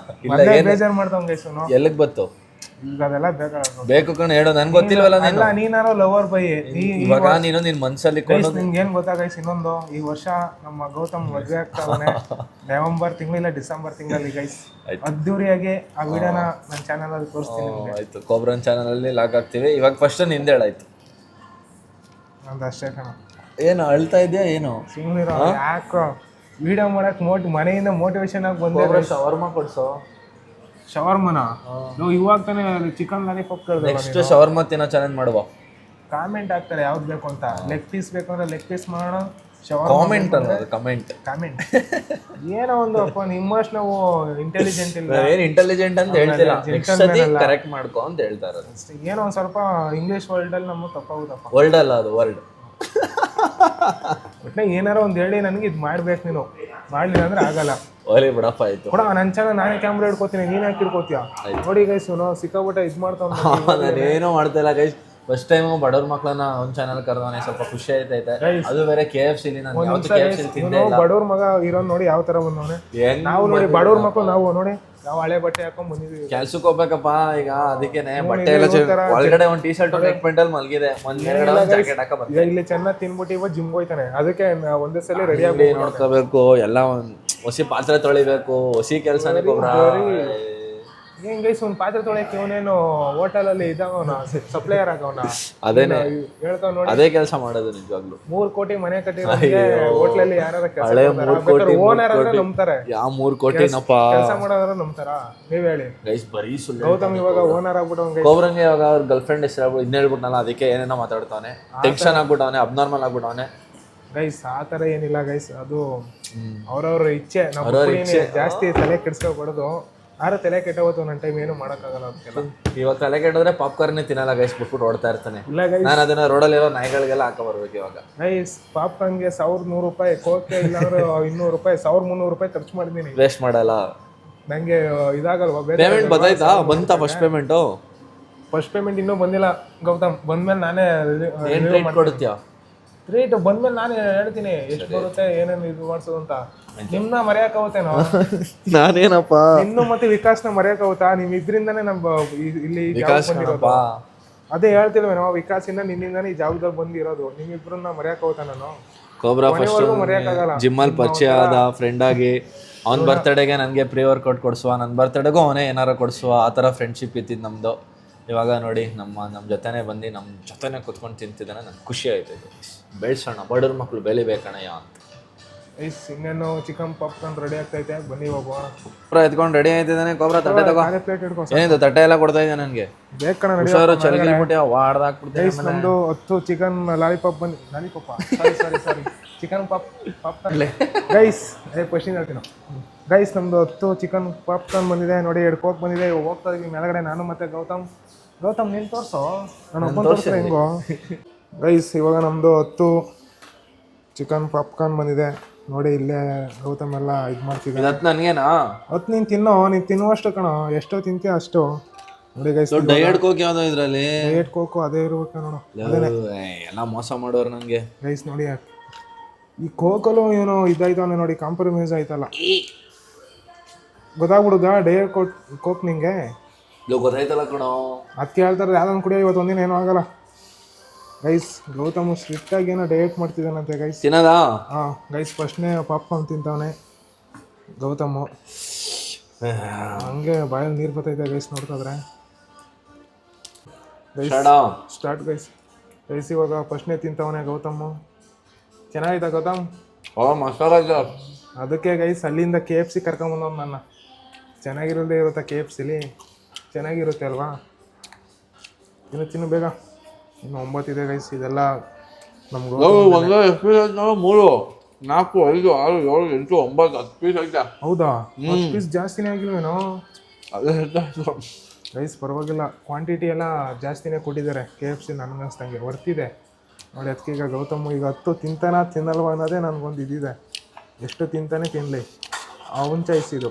ಬೇಜಾರ್ ಮಾಡ್ತಾವ್ ಗೈಸ್. ಎಲ್ಲಿಗೆ ಬತ್ತು? ಈಗ ಅದೆಲ್ಲ ಬೇಕಾಗ ಬೇಕು ಕಣ ಹೇಳು, ನನ್ಗೆ ಗೊತ್ತಿಲ್ವಲ್ಲ ನೀನು. ಅಲ್ಲ ನೀನಾರೋ ಲವರ್ ಬೈ ಇವಾಗ ನೀನು ನಿನ್ ಮನ್ಸಲ್ಲಿ ನಿಮ್ಗೆ ಏನ್ ಗೊತ್ತಾಗೈಸ್ ಇನ್ನೊಂದು, ಈ ವರ್ಷ ನಮ್ಮ ಗೌತಮ್ ಮದ್ವೆ ಆಗ್ತಾವನೆ ನವೆಂಬರ್ ತಿಂಗಳು ಇಲ್ಲ ಡಿಸೆಂಬರ್ ತಿಂಗಳಲ್ಲಿ ಗೈಸ್. ಅದ್ದೂರಿಯಾಗಿ ಆ ವಿಡಿಯೋನ ನನ್ನ ಚಾನಲ್ ಅಲ್ಲಿ ತೋರಿಸ್ತೀನಿ ನಿಮ್ಗೆ. ಆಯ್ತು, ಕೋಬ್ರನ್ ಚಾನಲ್ ಅಲ್ಲಿ ಲಾಗ್ ಆಗ್ತೀವಿ. ಇವಾಗ ಫಸ್ಟ್ ನಿಂದೆ ಹೇಳಾಯ್ತು. ನಂದು ಅಷ್ಟೇ ಕಣ. ಏನು ಅಳ್ತಾ ಇದೆಯಾ ಏನು? ಸುಮ್ಮನಿರೋ, ಯಾಕೋ ವಿಡಿಯೋ ಮಾಡಕ್ ಮನೆಯಿಂದ ಮೋಟಿವೇಶನ್ ಆಗಿ ಬಂದೆ. ಶವರ್ಮ ಕೊಡ್ಸೋ. ಶವರ್ಮನ ಇವಾಗ ತಾನೇ ಚಿಕನ್ ಲಾಲಿಪಾಪ್ ಕೇಳಿದೆ. ನೆಕ್ಸ್ಟ್ ಶವರ್ಮ ತಿನ್ನೋ ಚಾಲೆಂಜ್ ಮಾಡುವ. ಕಾಮೆಂಟ್ ಆಗ್ತಾರೆ ಯಾವ್ದು ಬೇಕು ಅಂತ. ಲೆಗ್ ಪೀಸ್ ಬೇಕಂದ್ರೆ ಲೆಗ್ ಪೀಸ್ ಮಾಡೋಣ. ಕಾಮೆಂಟ್ ಅನ್ನೋದು ಕಮೆಂಟ್. ಏನೋ ಒಂದು ಅಪ್ಪ ನಿಮ್ಮಷ್ಟು ನಾವು ಇಂಟೆಲಿಜೆಂಟ್ ಇಲ್ಲ. ಏನ್ ಇಂಟೆಲಿಜೆಂಟ್ ಅಂತ ಹೇಳ್ತಿಲ್ಲ, ನೆಕ್ಸ್ಟ್ ಸತಿ ಕರೆಕ್ಟ್ ಮಾಡ್ಕೊ ಅಂತ ಹೇಳ್ತಾ ಇರೋದು. ಏನೋ ಒಂದ್ ಸ್ವಲ್ಪ ಇಂಗ್ಲಿಷ್ ವರ್ಲ್ಡ್ ಅಲ್ಲಿ ನಮ್ಗೆ ತಪ್ಪಾಗುತ್ತಪ್ಪ. ವರ್ಲ್ಡ್ ಅಲ್ಲ ಅದು, ವರ್ಲ್ಡ್. ಒಟ್ಟೆ ಏನಾರ ಒಂದ್ ಹೇಳಿ ನನಗೆ ಇದು ಮಾಡ್ಬೇಕು, ನೀನು ಮಾಡ್ಲಿಲ್ಲ ಅಂದ್ರೆ ಆಗಲ್ಲ. ಒಲಿ ಬಿಡಪ್ಪ ಆಯ್ತು. ಕೂಡ ನನ್ನ ಚಾನಲ್ ನಾನೇ ಕ್ಯಾಮ್ರಾ ಹಿಡ್ಕೋತೀನಿ, ನೀನ್ ಯಾಕೆ ಹಿಡ್ಕೋತೀಯ? ನೋಡಿ ಗೈಸ್ ಸಿಕ್ಕಾಬಿಟ್ಟೆ ಇದು ಮಾಡ್ತಾವ. ನಾನೇನೋ ಮಾಡ್ತಾ ಇಲ್ಲ ಗೈಸ್. ಫಸ್ಟ್ ಟೈಮ್ ಬಡವ್ರ ಮಕ್ಳನ್ನ ಒಂದ್ ಚಾನಲ್ ಕರೆದವನೇ, ಸ್ವಲ್ಪ ಖುಷಿ ಆಯ್ತೈತೆ. ಅದು ಬೇರೆ KFC ನಾನು ಯಾವತ್ತೂ KFC ತಿಂದೇ ಇಲ್ಲ. ಬಡವ್ರ ಮಗ ಇರೋನ್ ನೋಡಿ ಯಾವ ತರ ಬಂದವನೆ. ನಾವು ನೋಡಿ ಬಡವ್ರ ಮಕ್ಕಳು, ನಾವು ನೋಡಿ ನಾವು ಹಳೆ ಬಟ್ಟೆ ಹಾಕೊಂಡ್ ಬಂದಿದ್ವಿ. ಕೆಲ್ಸಕ್ಕೆ ಹೋಗ್ಬೇಕಪ್ಪ ಈಗ, ಅದಕ್ಕೇನೆ ಬಟ್ಟೆ ಎಲ್ಲ ಒಳಗಡೆ ಒಂದ್ ಟೀ ಶರ್ಟ್ ನೆಕ್ ಪ್ಯಾಂಟ್ ಅಲ್ಲಿ ಮಲಗಿದೆ, ಜಾಕೆಟ್ ಹಾಕ ಬಂದೆ. ಇಲ್ಲಿ ಚೆನ್ನಾಗಿ ತಿನ್ಬಿಟ್ಟು ಇವಾಗ ಜಿಮ್ಗೆ ಹೋಯ್ತಾನೆ, ಅದಕ್ಕೆ ಒಂದೇ ಸಲ ರೆಡಿ ಆಗಿ ನೋಡ್ಕೋಬೇಕು. ಎಲ್ಲ ಹೊಸಿ ಪಾತ್ರೆ ತೊಳಿಬೇಕು, ಹೊಸಿ ಕೆಲಸನೇ ಕೊಬ್ರ. ಏನ್ ಗೈಸ್ ಒಂದ್ ಪಾತ್ರೆ ತೊಳೆಯಕ್ಕೆ ಇವನೇನು ಹೋಟೆಲ್ ಅಲ್ಲಿ ಇದಾಗವನ ಸಪ್ಲೈಯರ್ ಆಗವನ. ಅದೇನೆ ಹೇಳ್ತಾವ ನೋಡಿ, ಅದೇ ಕೆಲಸ ಮಾಡೋದು ನಿಜವಾಗ್ಲು. 3 ಕೋಟಿ ಮನೆ ಕಟ್ಟಿರೋರಿಗೆ ಹೋಟ್ಲಲ್ಲಿ ಯಾರು ಹಳೆ 3 ಕೋಟಿ ಓನರ್ ಅಂದ್ರೆ ನಂಬ್ತಾರೆ. ಯಾವ 3 ಕೋಟಿನಪ್ಪ ಕೆಲಸ ಮಾಡೋದ್ರ ನಂಬ್ತಾರ? ನೀವ್ ಹೇಳಿ ಗೈಸ್, ಬರೀ ಸುಳ್ಳು. ಗೌತಮ್ ಇವಾಗ ಓನರ್ ಆಗ್ಬಿಟ್ಟು ಕೋಬ್ರಂಗೆ ಇವಾಗ ಅವ್ರ ಗರ್ಲ್ ಫ್ರೆಂಡ್ ಹೆಸರು ಇನ್ನ ಹೇಳ್ಬಿಟ್ನಲ್ಲ, ಅದಕ್ಕೆ ಏನೇನೋ ಮಾತಾಡ್ತಾವನೆ, ಟೆನ್ಷನ್ ಆಗ್ಬಿಟ್ಟವನೆ, ಅಬ್ನಾರ್ಮಲ್ ಆಗ್ಬಿಟ್ಟವನೆ. ಗೈಸ್ ಆತರ ಏನಿಲ್ಲ ಗೈಸ್, ಅದು ಅವ್ರವ್ರ ಇಚ್ಛೆ. ನಾವು ಜಾಸ್ತಿ ತಲೆ ಕೆಡ್ಸ್ಕೊಬಾರ್ದು. ಯಾರು ತಲೆ ಕೆಟ್ಟವತ್ತು ಒಂದೊಂದು ಟೈಮ್ ಏನು ಮಾಡೋಕ್ಕಾಗಲ್ಲ ಅದಕ್ಕೆಲ್ಲ. ಇವಾಗ ತಲೆ ಕೆಟ್ಟಿದ್ರೆ ಪಾಪ್ಕಾರ್ನೇ ತಿನ್ನಲ್ಲ ಗೈಸ್, ಬಿಟ್ಬಿಟ್ಟು ಓಡ್ತಾ ಇರ್ತಾನೆ. ಇಲ್ಲ ಗೈಸ್, ನಾನು ಅದನ್ನ ರೋಡಲ್ಲಿರೋ ನಾಯಿಗಳಿಗೆಲ್ಲ ಹಾಕ ಬರ್ಬೇಕು ಇವಾಗ. ಗೈಸ್ ಪಾಪ್ಕಾರ್ನ್ಗೆ 1100 ರೂಪಾಯಿ, ಕೋಕೆ ಇಲ್ಲಾಂದ್ರೆ 200 ರೂಪಾಯಿ, 1300 ರೂಪಾಯಿ ಖರ್ಚು ಮಾಡಿದ್ದೀನಿ. ವೇಸ್ಟ್ ಮಾಡಲ್ಲ. ನಂಗೆ ಇದಾಗಲ್ವಾ? ಪೇಮೆಂಟ್ ಬಂದಾಯ್ತಾ? ಬಂತಾ ಫಸ್ಟ್ ಪೇಮೆಂಟು? ಫಸ್ಟ್ ಪೇಮೆಂಟ್ ಇನ್ನೂ ಬಂದಿಲ್ಲ ಗೌತಮ್. ಬಂದ್ಮೇಲೆ ನಾನೇ ಏನು ರೇಟ್ ಕೊಡುತ್ತೀಯಾ? ರೇಟ್ ಬಂದ್ಮೇಲೆ ನಾನು ಹೇಳ್ತೀನಿ ಎಷ್ಟು ಬರುತ್ತೆ, ಏನೇನು ಇದು ಮಾಡ್ಸೋದು ಅಂತ. ನಿಮ್ನ ಮರೆಯಕ್ಕಾಗುತ್ತೇನೋ? ನಾನೇನಪ್ಪ ಇನ್ನು ಮತ್ತೆ ವಿಕಾಸ್ನ ಮರೆಯಕ್ಕಾಗುತ್ತಾ? ನಿಮ್ ಇದ್ರಿಂದಾನೇ ನಮ್ಮ ಇಲ್ಲಿ ಬಂದಿರೋದು. ಅದೇ ಹೇಳ್ತಿಲ್ವೇನೋ, ವಿಕಾಸಿಂದ ನಿನ್ನಿಂದಾನೇ ಈ ಜಾಗದಲ್ಲಿ ಬಂದಿರೋದು. ನಿಮ್ಮಿಬ್ರನ್ನ ಮರೆಯಕ್ಕಾಗುತ್ತಾ ನಾನು? Cobra first ಮರೆಯಕ್ಕಾಗಲ್ಲ. ಜಿಮ್ಮಲ್ಲಿ ಪರಿಚಯ ಆದ ಫ್ರೆಂಡ್ ಆಗಿ, ಅವ್ನ ಬರ್ತಡೆಗೆ ನನಗೆ ಪ್ರೀ ವರ್ಕೌಟ್ ಕೊಡಿಸುವ, ನನ್ನ ಬರ್ತಡೆಗೂ ಅವನೇ ಏನಾರು ಕೊಡಿಸುವ, ಆ ಥರ ಫ್ರೆಂಡ್ಶಿಪ್ ಇತ್ತಿದ್ದು ನಮ್ಮದು. ಇವಾಗ ನೋಡಿ ನಮ್ಮ ಜೊತೆನೇ ಬಂದು ನಮ್ಮ ಜೊತೆನೇ ಕುತ್ಕೊಂಡು ತಿಂತಿದ್ದಾನೆ, ನಂಗೆ ಖುಷಿ ಆಯ್ತದೆ. ಬೆಳೆಸೋಣ, ಬಡವ್ರ ಮಕ್ಕಳು ಬೆಳಿಬೇಕಣಯ್ಯ ಅಂತ. ಇನ್ನೇನು ಚಿಕನ್ ಪಾಪ್ಕಾರ್ನ್ ರೆಡಿ ಆಗ್ತೈತೆ, ಬನ್ನಿ ಹೋಗುವ. ಎತ್ಕೊಂಡು ರೆಡಿ ಆಯ್ತಿದ್ದಾನೆ. ಕೋಬ್ರಾ ತಟ್ಟೆ ತಗೋ. ಪ್ಲೇಟ್ ಹಿಡ್ಕೊ. ಏನಿದು ತಟ್ಟೆ ಎಲ್ಲ ಕೊಡ್ತಾ ಇದ್ದೆ ನನಗೆ. ಬೇಕಣ ಹುಷಾರು, ಚಲಗಿಲ್ಬಿಟ್ಟು ವಾಡ್ದಾಕ್ಬಿಡ್ತೇನೆ. ನಮ್ದು 10 ಚಿಕನ್ ಲಾಲಿಪಾಪ್ ಬಂದು, ಸಾರಿ ಚಿಕನ್ ಪಾಪ್ಕಾರ್ನ್ ಗೈಸ್. ಫಸ್ಟಿಂದ ಹೇಳ್ತೀನಿ ಗೈಸ್, ನಮ್ದು 10 ಚಿಕನ್ ಪಾಪ್ಕಾರ್ನ್ ಬಂದಿದೆ ನೋಡಿ. 2 ಕೋಕ್ ಬಂದಿದೆ. ಹೋಗ್ತಾ ಇದೀವಿ ಮೇಲ್ಗಡೆ, ನಾನು ಮತ್ತೆ ಗೌತಮ್ ನೀನು ತೋರಿಸೋ, ನಾನು ಒಬ್ಬನ ತೋರಿಸ್ರೆ ಹೆಂಗೋ. ಗೈಸ್ ಇವಾಗ ನಮ್ಮದು 10 ಚಿಕನ್ ಪಾಪ್ಕಾರ್ನ್ ಬಂದಿದೆ ನೋಡಿ. ಇಲ್ಲೇ ಗೌತಮ್ ಎಲ್ಲ ಇದು ಮಾಡ್ತಿದ್ದೆ. ನನಗೇನಾ? 10 ನೀನು ತಿನ್ನೋ, ನೀನು ತಿನ್ನುವಷ್ಟು ಕಣೋ, ಎಷ್ಟೋ ತಿಂತೀಯ ಅಷ್ಟು ನೋಡಿ ಗೈಸ್. ಡಯಟ್ ಕೋಕ್ ಯಾವ್ದೋ ಇದ್ರಲ್ಲಿ? ಡಯಟ್ ಕೋಕು ಅದೇ ಇರ್ಬೇಕು ನೋಡು. ಎಲ್ಲ ಮೋಸ ಮಾಡೋರು ನನಗೆ ಗೈಸ್. ನೋಡಿ ಈ ಕೋಕಲು ಇವನು ಇದಾಯ್ತವನೆ ನೋಡಿ, ಕಾಂಪ್ರಮೈಸ್ ಆಯ್ತಲ್ಲ. ಗೊತ್ತಾಗ್ಬಿಡುದಾ ಡಯಟ್ ಕೋಕ್ ನಿಂಗೆ? ಗೊತ್ತಾಯ್ತಲ್ಲ ಕಣೋ, ಅದಕ್ಕೆ ಹೇಳ್ತಾರೆ ಯಾವ್ದೊಂದು ಕುಡಿಯೋ, ಇವತ್ತು ಒಂದಿನ ಏನೂ ಆಗಲ್ಲ. ಗೈಸ್ ಗೌತಮ್ ಸ್ಟ್ರಿಕ್ಟ್ ಆಗಿ ಏನೋ ಡಯಟ್ ಮಾಡ್ತಿದ್ದಾನಂತೆ ಗೈಸ್. ತಿನ್ನದಾ? ಹಾಂ ಗೈಸ್, ಫಸ್ಟ್ನೇ ಪಾಪ್ಕಾರ್ನ್ ತಿಂತವನೆ ಗೌತಮು. ಹಂಗೆ ಬಾಯಲ್ಲಿ ನೀರು ಬರ್ತೈತೆ ಗೈಸ್ ನೋಡ್ತಾದ್ರೆ. Start guys. ಗೈಸ್ ಇವಾಗ ಫಸ್ಟ್ನೇ ತಿಂತವನೆ ಗೌತಮು. ಚೆನ್ನಾಗಿದ್ದ ಗೌತಮ್? ಮಸಾಲ. ಅದಕ್ಕೆ ಗೈಸ್ ಅಲ್ಲಿಂದ KFC ಕರ್ಕೊಂಬಂದವ್ ನನ್ನ. ಚೆನ್ನಾಗಿರೋದೇ ಇರುತ್ತೆ KFCಲಿ, ಚೆನ್ನಾಗಿರುತ್ತೆ ಅಲ್ವಾ? ತಿನ್ನು ಬೇಗ. ಇನ್ನು 9 ಇದೆ ಗೈಸ್. ಇದೆಲ್ಲ ನಮ್ಗೆ 3, 4, 5, 6, 7, 8, 9, 10 ಪೀಸ್ ಐತೆ. ಹೌದಾ? 10 ಪೀಸ್ ಜಾಸ್ತಿನೇ ಆಗಿಲ್ವೇನೋ? ಅದೇ ಗೈಸ್ ಪರವಾಗಿಲ್ಲ, ಕ್ವಾಂಟಿಟಿ ಎಲ್ಲ ಜಾಸ್ತಿನೇ ಕೊಟ್ಟಿದ್ದಾರೆ KFC. ನನಗನ್ಸ್ದಂಗೆ ವರ್ತಿದೆ ನೋಡಿ. ಅದಕ್ಕೆ ಈಗ ಗೌತಮ್ ಈಗ 10 ತಿಂತಾನ ತಿನ್ನಲ್ವ ಅನ್ನೋದೇ ನನಗೊಂದು ಇದಿದೆ. ಎಷ್ಟು ತಿಂತಾನೆ ತಿನ್ನಲಿ, ಅವನ ಚಾಯ್ಸ್ ಇದು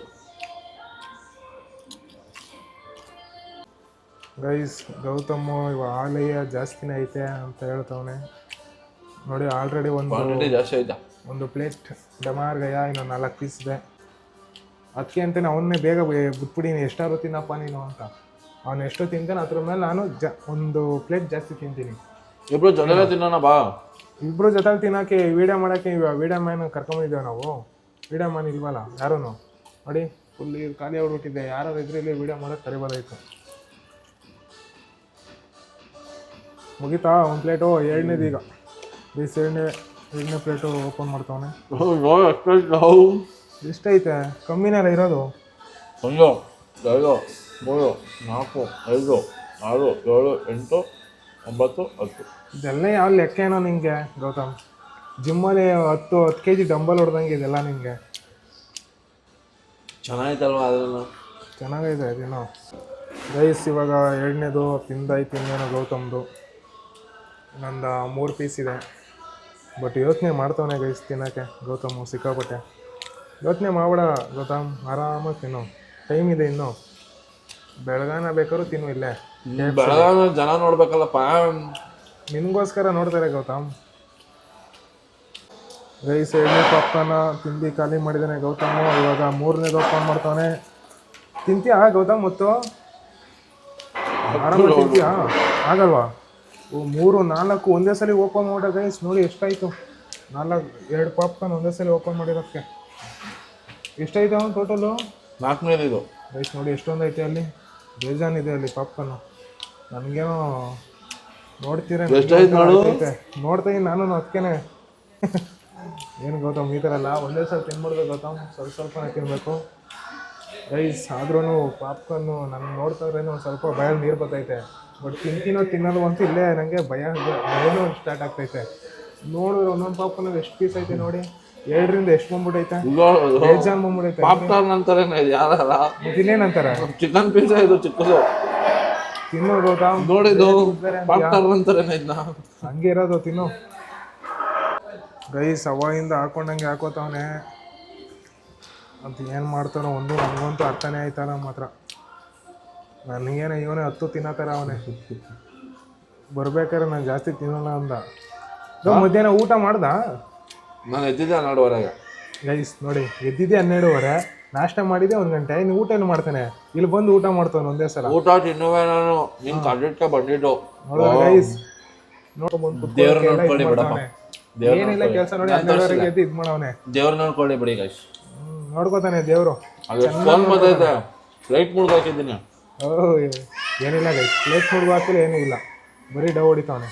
ಗೈಸ್. ಗೌತಮ್ ಇವಾಗ ಆಲಯ ಜಾಸ್ತಿನೇ ಐತೆ ಅಂತ ಹೇಳ್ತವನೆ ನೋಡಿ. ಆಲ್ರೆಡಿ ಒಂದು ಪ್ಲೇಟ್ ಡಮಾರ್ ಗಯ, ಇನ್ನು 4 ಪೀಸ್ ಇದೆ. ಅದಕ್ಕೆ ಅಂತಾನೆ ಅವನ್ನೇ ಬೇಗ ಬಿಟ್ಬಿಡಿ, ಎಷ್ಟಾದ್ರು ತಿನ್ನಪ್ಪ ನೀನು ಅಂತ. ಅವ್ನು ಎಷ್ಟು ತಿಂತಾನೆ ಅದ್ರ ಮೇಲೆ ನಾನು ಒಂದು ಪ್ಲೇಟ್ ಜಾಸ್ತಿ ತಿಂತೀನಿ. ಇಬ್ರು ಜೊತೆ ತಿನ್ನೋಣ ಬಾ. ಇಬ್ಬರು ಜೊತೆಲಿ ತಿನ್ನೋಕ್ಕೆ ವೀಡಿಯೋ ಮಾಡೋಕ್ಕೆ ವೀಡಿಯೋ ಮ್ಯಾನ್ ಕರ್ಕೊಂಬಂದಿದ್ದೇವೆ ನಾವು. ವೀಡಿಯೋ ಮ್ಯಾನ್ ಇಲ್ವಲ್ಲ ಯಾರೂ ನೋಡಿ, ಫುಲ್ ಖಾಲಿ ಆಗ್ಬಿಟ್ಟಿದ್ದೆ. ಯಾರು ಇದ್ರೆ ಇಲ್ಲಿ ವೀಡಿಯೋ ಮಾಡೋಕ್ಕೆ ಕರಿಬೋದಾಯ್ತು. ಮುಗಿತಾ ಒಂದು ಪ್ಲೇಟು? ಎರಡನೇದು ಈಗ ಬೀಸ್ ಎರಡನೇ ಪ್ಲೇಟು ಓಪನ್ ಮಾಡ್ತಾವನೆ. ಎಷ್ಟೈತೆ? ಕಮ್ಮಿನೆಲ್ಲ ಇರೋದು. 1 2 3 4 5 6 7 8 9 10. ಇದೆಲ್ಲ ಯಾವ ಲೆಕ್ಕ ಏನೋ ನಿಂಗೆ ಗೌತಮ್? ಜಿಮ್ಮಲ್ಲಿ 10 kg ಡಂಬಲ್ ಹೊಡೆದಂಗೆ ಇದೆಲ್ಲ ನಿಂಗೆ. ಚೆನ್ನಾಗಿತ್ತಲ್ವ? ಅದನ್ನು ಚೆನ್ನಾಗೈತೆ ಅದೇನೋ. ರೈಸ್ ಇವಾಗ ಎರಡನೇದು ತಿಂದಾಯ್ತು. ಇನ್ನೇನೋ ಗೌತಮ್ದು ನಂದು 3 ಪೀಸ್ ಇದೆ. ಬಟ್ ಯೋಚನೆ ಮಾಡ್ತಾವನೆ ಗೈಸ್ ತಿನ್ನೋಕ್ಕೆ ಗೌತಮು ಸಿಕ್ಕಾಪಟ್ಟೆ. ಯೋಚನೆ ಮಾಡಬೇಡ ಗೌತಮ್, ಆರಾಮಾಗಿ ತಿನ್ನು. ಟೈಮ್ ಇದೆ ಇನ್ನೂ. ಬೆಳಗಾನ ಬೇಕಾದ್ರೂ ತಿನ್ನು ಇಲ್ಲೇ. ಬೆಳಗಾನ ಜನ ನೋಡ್ಬೇಕಲ್ಲಪ್ಪ. ನಿನಗೋಸ್ಕರ ನೋಡ್ತಾರೆ ಗೌತಮ್. ರೈಸ್ ಎರಡನೇ ಪಾಪ್ಕಾರ್ನ ತಿಂದು ಖಾಲಿ ಮಾಡಿದ್ದಾನೆ ಗೌತಮು. ಇವಾಗ 3ನೇದು ಓಪನ್ ಮಾಡ್ತಾನೆ. ತಿಂತೀಯಾ ಗೌತಮ್? ಮತ್ತು ಆರಾಮಾಗಿ ತಿಂತೀಯಾ? ಆಗಲ್ವಾ? 3 4 ಒಂದೇ ಸಲ ಓಪನ್ ಮಾಡೋ ಗೈಸ್. ನೋಡಿ ಎಷ್ಟಾಯಿತು. 2 ಪಾಪ್ಕಾರ್ನ್ ಒಂದೇ ಸಲ ಓಪನ್ ಮಾಡಿರೋಕ್ಕೆ ಎಷ್ಟಾಯ್ತು ಅವನು ಟೋಟಲು? 4ನೇದು ಇದು ಗೈಸ್. ನೋಡಿ ಎಷ್ಟೊಂದು ಐತೆ ಅಲ್ಲಿ. ಬೇಜಾನಿದೆ ಅಲ್ಲಿ ಪಾಪ್ಕಾರ್ನು. ನನಗೇನೋ ನೋಡ್ತೀರ ನೋಡ್ತಾ ಇದ್ದೀನಿ ನಾನು ಅದಕ್ಕೇನೆ. ಏನು ಗೌತಮ್ ಈ ಥರ ಎಲ್ಲ ಒಂದೇ ಸಲ ತಿನ್ಬಿಡ್ಬೇಕು ಗೌತಮ್, ಸ್ವಲ್ಪನೇ ತಿನ್ನಬೇಕು ರೈಸ್. ಆದ್ರೂ ಪಾಪ್ಕಾರ್ನು ನನಗೆ ನೋಡ್ತಾರೇನೋ ಒಂದು ಸ್ವಲ್ಪ ಭಯಲ್ಲಿ ನೀರು ಬರ್ತೈತೆ. ಬಟ್ ತಿನ್ನೋದು ಅಂತೂ ಇಲ್ಲೇ ನನಗೆ ಭಯನೂ ಸ್ಟಾರ್ಟ್ ಆಗ್ತೈತೆ. ನೋಡಿದ್ರೆ ಒಂದೊಂದು ಪಾಪ್ಕಾರ್ನ್ ಎಷ್ಟು ಪೀಸ್ ಐತೆ ನೋಡಿ. 2ರಿಂದ ಎಷ್ಟು ಬಂದ್ಬಿಟ್ಟೈತೆ? ಬೇಜಾನ್ ಬಂದ್ಬಿಟ್ಟೈತೆ. ಪಾಪ್ಕಾರ್ನ್ ಅಂತಾರೆ ಯಾರಲ್ಲ, ಇನ್ನೇನಂತಾರೆ? ಚಿಕನ್ ಪೀಸ್ ಇದು ಚಿಕ್ಕದು ತಿನ್ನೋ ಗೌತಮ್. ನೋಡಿದ್ದು ಪಾಪ್ಕಾರ್ನ್ ಅಂತಾರೆ ಹಂಗೆ ಇರೋದು. ತಿನ್ನು ರೈಸ್. ಅವಾಗಿಂದ ಹಾಕೊಂಡಂಗೆ ಹಾಕೋತಾವನೆ ಅಂತ ಏನು ಮಾಡ್ತಾನೋ ಒಂದು ನನಗಂತೂ ಅರ್ಥನೇ ಆಯ್ತಲ್ಲ ಮಾತ್ರ. ನನಗೇನ ಇವನೇ 10 ತಿನ್ನತ್ತಾರ ಅವನೇ. ಬರ್ಬೇಕಾದ್ರೆ ನಾನು ಜಾಸ್ತಿ ತಿನ್ನೋಲ್ಲ ಅಂದ. ಮಧ್ಯಾಹ್ನ ಊಟ ಮಾಡ್ದ? ನಾನು ಎದ್ದಿದ್ದೆ 12 ಗೈಸ್. ನೋಡಿ ಎದ್ದಿದ್ದೆ 12 ನಾಷ್ಟ ಮಾಡಿದ್ದೆ 1 ಗಂಟೆ. ಇನ್ನು ಊಟ ಏನು ಮಾಡ್ತಾನೆ? ಇಲ್ಲಿ ಬಂದು ಊಟ ಮಾಡ್ತಾನೆ ಒಂದೇ ಸಲ. ಊಟ ತಿನ್ನುವೆ ನಾನು. ನಿನ್ ಕಡ್ಲಿಟ್ಕೆ ಬಂದಿದ್ದು ಗೈಸ್. ದೇವ್ರ ನೋಡ್ಕೊಳ್ಳಿ ಬಿಡಪ್ಪ. ಏನಿಲ್ಲ ಕೆಲಸ ನೋಡಿ 12ವರೆಗೆ ಎದ್ದು ಇದು ಮಾಡವನೆ. ದೇವ್ರ ನೋಡ್ಕೊಳ್ಳಿ ಬಿಡಿ ಗೈಸ್. ನೋಡ್ಕೋತಾನೆ ದೇವರು. ಫೋನ್ ಬಂದೈತೆ, ಲೈಟ್ ಮುಡ್ದು ಹಾಕಿದ್ದೀನಿ. ಏನಿಲ್ಲ ಗೈಸ್, ಪ್ಲೇಟ್ ಮುಡ್ದು ಹಾಕಿಲ್ಲ ಏನೂ ಇಲ್ಲ, ಬರೀ ಡವ್ ಹೊಡಿತಾವನೆ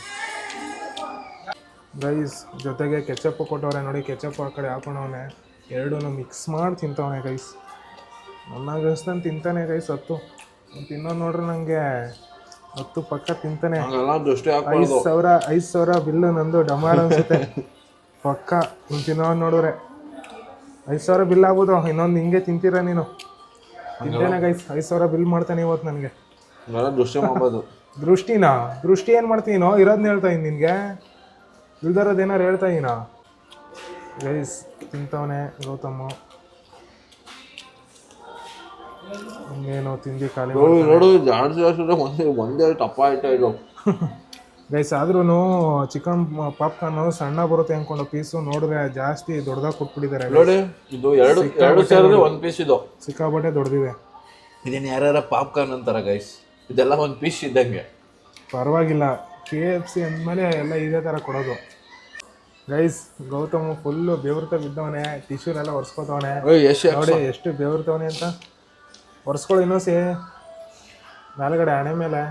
ಗೈಸ್. ಜೊತೆಗೆ ಕೆಚಪ್ ಕೊಟ್ಟವ್ರೆ ನೋಡಿ. ಕೆಚಪ್ ಆ ಕಡೆ ಹಾಕೊಂಡವನೆ. ಎರಡೂ ಮಿಕ್ಸ್ ಮಾಡಿ ತಿಂತವನೆ ಗೈಸ್. ನನ್ನ ಗೈಸ್ತಾನೆ ತಿಂತಾನೆ ಗೈಸ್. 10 ತಿನ್ನೋದು ನೋಡ್ರೆ ನನಗೆ 10 ಪಕ್ಕ ತಿಂತಾನೆ. 5,000 ಬಿಲ್ಲು ನಂದು ಡಮಾರ್ ಅನ್ಸುತ್ತೆ ಪಕ್ಕ. ನೀನು ತಿನ್ನೋದು ನೋಡಿದ್ರೆ 5,000 ಬಿಲ್ ಆಗ್ಬೋದು. ಇನ್ನೊಂದು ಹಿಂಗೆ ತಿಂತೀರ ನೀನು? ತಿಂತೇನೆ ಗೈಸ್. 5,000 ಬಿಲ್ ಮಾಡ್ತಾನೆ ಇವತ್ತು ನನಗೆ. ದೃಷ್ಟಿ ಏನು ಮಾಡ್ತೀನೋ? ಇರೋದನ್ನ ಹೇಳ್ತಾ ಇದ್ದೀನಿ ನಿನಗೆ. ಇಲ್ದಿರೋದು ಏನಾರು ಹೇಳ್ತಾ ಇದ್ದೀನಾ ಗೈಸ್? ತಿಂತವನೆ ಗೌತಮು. ಹಿಂಗೇನು ತಿಂದು ಖಾಲಿ ಒಂದೇ ಟಪ್ಪ ಆಯ್ತಾ ಇದು ಗೈಸ್. ಆದ್ರೂ ಚಿಕನ್ ಪಾಪ್ಕಾರ್ನು ಸಣ್ಣ ಬರುತ್ತೆ ಅಂದ್ಕೊಂಡು ಪೀಸು ನೋಡಿದ್ರೆ ಜಾಸ್ತಿ ದೊಡ್ಡದಾಗಿ ಕೊಟ್ಬಿಟ್ಟಿದ್ದಾರೆ ನೋಡಿ. ಇದು 2 ಸೇರಿದ್ರೆ 1 ಪೀಸ್. ಇದು ಸಿಕ್ಕಾಪಟ್ಟೆ ದೊಡ್ಡದಿದೆ. ಇದನ್ನ ಯಾರ್ಯಾರ ಪಾಪ್ಕಾರ್ನ್ ಅಂತಾರ ಗೈಸ್. ಇದೆಲ್ಲ 1 ಪೀಸ್ ಇದ್ದಂಗೆ. ಪರವಾಗಿಲ್ಲ. KFC ಅಂದಮೇಲೆ ಎಲ್ಲ ಇದೇ ಥರ ಕೊಡೋದು ಗೈಸ್. ಗೌತಮು ಫುಲ್ಲು ಬೆವರ್ತ ಬಿದ್ದವನೆ. ಟಿಶ್ಯೂನೆಲ್ಲ ಒರೆಸ್ಕೋತವನೆ ನೋಡಿ ಎಷ್ಟು ಬೆವರ್ತವನೆ ಅಂತ. ಒರೆಸ್ಕೊಳ್ಳೋ ಇನ್ನೋಸಿ ಮೇಲ್ಗಡೆ ಹಣೆ ಮೇಲೆ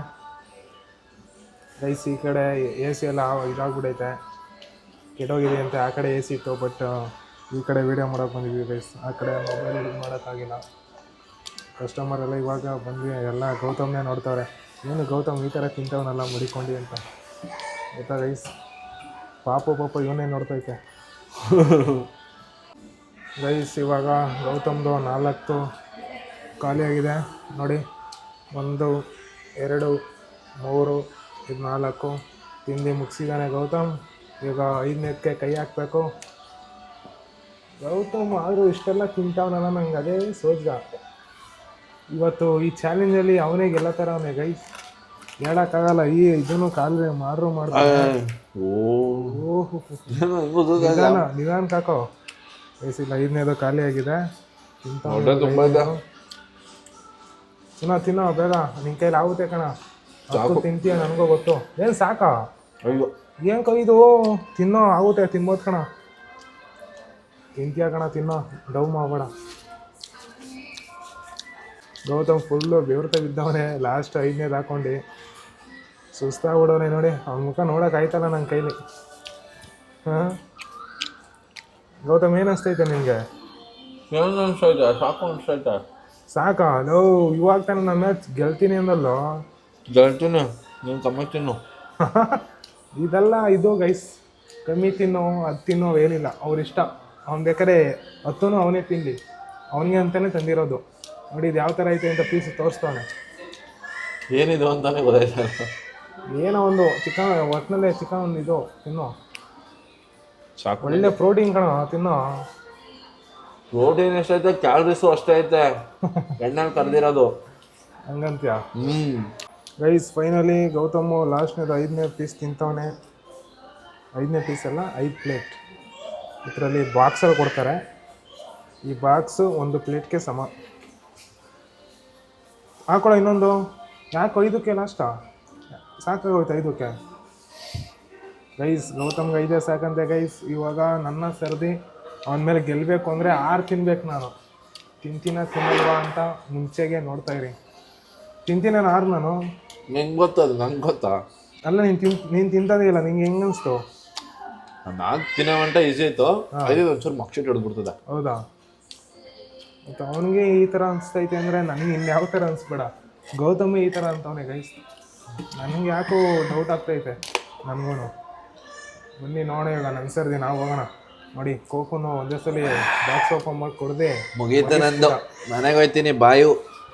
ಗೈಸ್. ಈ ಕಡೆ AC ಎಲ್ಲ ಇದಾಗ್ಬಿಟ್ಟೈತೆ, ಕೆಟ್ಟೋಗಿದೆ ಅಂತ. ಆ ಕಡೆ AC ಇತ್ತು, ಬಟ್ ಈ ಕಡೆ ವೀಡಿಯೋ ಮಾಡೋಕೆ ಬಂದಿದ್ವಿ ಗೈಸ್. ಆ ಕಡೆ ಮೊಬೈಲ್ ಯೂಸ್ ಮಾಡೋಕ್ಕಾಗಿಲ್ಲ. ಕಸ್ಟಮರ್ ಎಲ್ಲ ಇವಾಗ ಬಂದ್ವಿ. ಎಲ್ಲ ಗೌತಮ್ನೇ ನೋಡ್ತಾವ್ರೆ. ಏನು ಗೌತಮ್ ಈ ಥರ ತಿಂತವನಲ್ಲ ಮಡಿಕೊಂಡು ಅಂತ ಗೊತ್ತಾ ಗೈಸ್. ಪಾಪ ಇವನೇ ನೋಡ್ತೈತೆ ಗೈಸ್. ಇವಾಗ ಗೌತಮ್ದು 4 ಖಾಲಿಯಾಗಿದೆ ನೋಡಿ. 1 2 3 ಇದು 4 ತಿಂದು ಮುಗಿಸಿದ್ದಾನೆ ಗೌತಮ್. ಈಗ 5ನೇದಕ್ಕೆ ಕೈ ಹಾಕಬೇಕು ಗೌತಮ್. ಆದರೂ ಇಷ್ಟೆಲ್ಲ ತಿಂತಾವನಲ್ಲ, ನಂಗೆ ಅದೇ ಸೋಜ. ಇವತ್ತು ಈ ಚಾಲೆಂಜಲ್ಲಿ ಅವನೇ ಗೆಲ್ಲತ್ತಾರವನೇ ಗೈಸ್. ಹೇಳೋಕ್ಕಾಗಲ್ಲ. ಇದನ್ನು ಕಾಲು ಮಾಡ್ತಾನೆ. ನಿಧಾನಕ್ಕೆ ಹಾಕೋ ಗೈಸ್. ಇಲ್ಲ 5ನೇದು ಖಾಲಿ ಆಗಿದೆ. ತಿನ್ನೋ ಬೇಗ ನಿನ್ನ ಕೈಲಿ ಆಗುತ್ತೆ ಕಣ. ಹತ್ತು ತಿಂತೀಯ ನನಗೂ ಗೊತ್ತು. ಏನು ಸಾಕಾ? ಅಯ್ಯೋ ಏನು ಕೈದು ತಿನ್ನೋ ಆಗುತ್ತೆ, ತಿನ್ಬೋದು ಕಣ. ತಿಂತೀಯ ಕಣ, ತಿನ್ನೋ, ಡೌ ಮಾಡಬೇಡ. ಗೌತಮ್ ಫುಲ್ಲು ಬೆವರ್ತಾ ಬಿದ್ದವನೇ. ಲಾಸ್ಟ್ 5ನೇದು ಹಾಕೊಂಡು ಸುಸ್ತಾಗ್ಬಿಡೋನೆ ನೋಡಿ. ಅವ್ನ ಮುಖ ನೋಡೋಕೆ ಆಯ್ತಲ್ಲ ನನ್ನ ಕೈಲಿ. ಹಾಂ ಗೌತಮ್ ಏನು ಅನಿಸ್ತೈತೆ ನಿನಗೆ? ಏನು ಅನ್ಸೈತೆ? ಸಾಕು ಅನ್ಸೈತೆ. ಸಾಕಾ? ಲೋ ಇವಾಗ ತಾನೆ ನನ್ನ ಮ್ಯಾಚ್ ಗೆಲ್ತೀನಿ ಅಂದಲ್ಲೋ. ಗೆಲ್ತೀನಿ, ನೀನು ಕಮ್ಮಿ ತಿನ್ನು. ಇದೆಲ್ಲ ಇದು ಗೈಸ್, ಕಮ್ಮಿ ತಿನ್ನೋ ಅದು ತಿನ್ನೋ ಏನಿಲ್ಲ, ಅವ್ರಿಷ್ಟ. ಅವ್ನು ಬೇಕಾದ್ರೆ 10 ಅವನೇ ತಿನ್ನಲಿ, ಅವನಿಗೆ ಅಂತಲೇ ತಂದಿರೋದು. ನೋಡಿ ಇದು ಯಾವ ಥರ ಐತೆ ಅಂತ ಪೀಸ್ ತೋರಿಸ್ತವನೆ. ಏನಿದು ಅಂತಾನೆ ಗೊತ್ತಾಯ್ತಲ್ಲ. ಏನೋ ಒಂದು ಚಿಕನ್ ಒಟ್ಟಿನಲ್ಲೇ ಚಿಕನ್ ಒಂದು ಇದು ತಿನ್ನೋ. ಸಾಕು. ಒಳ್ಳೆ ಪ್ರೋಟೀನ್ ಕಣ, ತಿನ್ನೋ. ಪ್ರೋಟೀನ್ ಎಷ್ಟೈತೆ, ಕ್ಯಾಲರೀಸು ಅಷ್ಟೇ ಐತೆ. ಎಣ್ಣೆಲಿ ಕರೆದಿರೋದು ಹಂಗಂತ್ಯ. ಗೈಸ್ ಫೈನಲಿ ಗೌತಮ್ ಲಾಸ್ಟ್ನೇದು 5ನೇ ಪೀಸ್ ತಿಂತವನೆ. 5ನೇ ಪೀಸ್ ಅಲ್ಲ, 5 ಪ್ಲೇಟ್. ಇದರಲ್ಲಿ ಬಾಕ್ಸಲ್ಲಿ ಕೊಡ್ತಾರೆ. ಈ ಬಾಕ್ಸು 1 ಪ್ಲೇಟ್ಗೆ ಸಮ. ಹಾಕೊಳ್ಳೋ ಇನ್ನೊಂದು. ಯಾಕೆ 5ಕ್ಕೆ ಲಾಸ್ಟಾ? ಸಾಕಾಗೋಯ್ತು 5ಕ್ಕೆ. Guys ಗೌತಮ್ಗೆ 5 ಸಾಕಂತೆ guys. ಇವಾಗ ನನ್ನ ಸರ್ದಿ. ಅವನ ಮೇಲೆ ಗೆಲ್ಲಬೇಕು ಅಂದರೆ 6 ತಿನ್ಬೇಕು ನಾನು. ತಿನ್ನಲ್ವಾ ಅಂತ ಮುಂಚೆಗೆ ನೋಡ್ತಾ ಇರಿ. ತಿಂತೀನಿ 6 ನಾನು. ನಿಂಗೆ ಗೊತ್ತದು, ನಂಗೆ ಗೊತ್ತಾ? ಅಲ್ಲ ನೀನು ತಿಂತದೇ ಇಲ್ಲ, ನಿಂಗೆ ಹೆಂಗೆ ಅನಿಸ್ತು? 4 ತಿನ್ನೋ ಗಂಟ ಈಸಿ ಆಯಿತು. 5 ಒಂಚೂರು ಮಕ್ಷಿಟ್ ಹಿಡಿದ್ಬಿಡ್ತದೆ. ಹೌದಾ? ಮತ್ತು ಅವನಿಗೆ ಈ ಥರ ಅನಿಸ್ತೈತೆ ಅಂದರೆ ನನಗೆ ಇನ್ಯಾವ ಥರ ಅನಿಸ್ಬೇಡ. ಗೌತಮ್ ಈ ಥರ ಅಂತವನೇ ಗೈಸ್. ನನಗೆ ಯಾಕೋ ಡೌಟ್ ಆಗ್ತೈತೆ ನನಗೂ. ಬನ್ನಿ ನೋಡೋಣ, ಇವಾಗ ನನ್ನ ಸರ್ದಿ ನಾವು ಹೋಗೋಣ. ನೋಡಿ ಕೋಕುನು ಒಂದೇ ಸಲ ಬಾಕ್ಸ್ ಓಪನ್ ಮಾಡಿ ಕೊಡದೆ ಮುಗೀತು ನಂದು. ಮನೆಗೆ ಹೋಯ್ತೀನಿ, ಬಾಯು.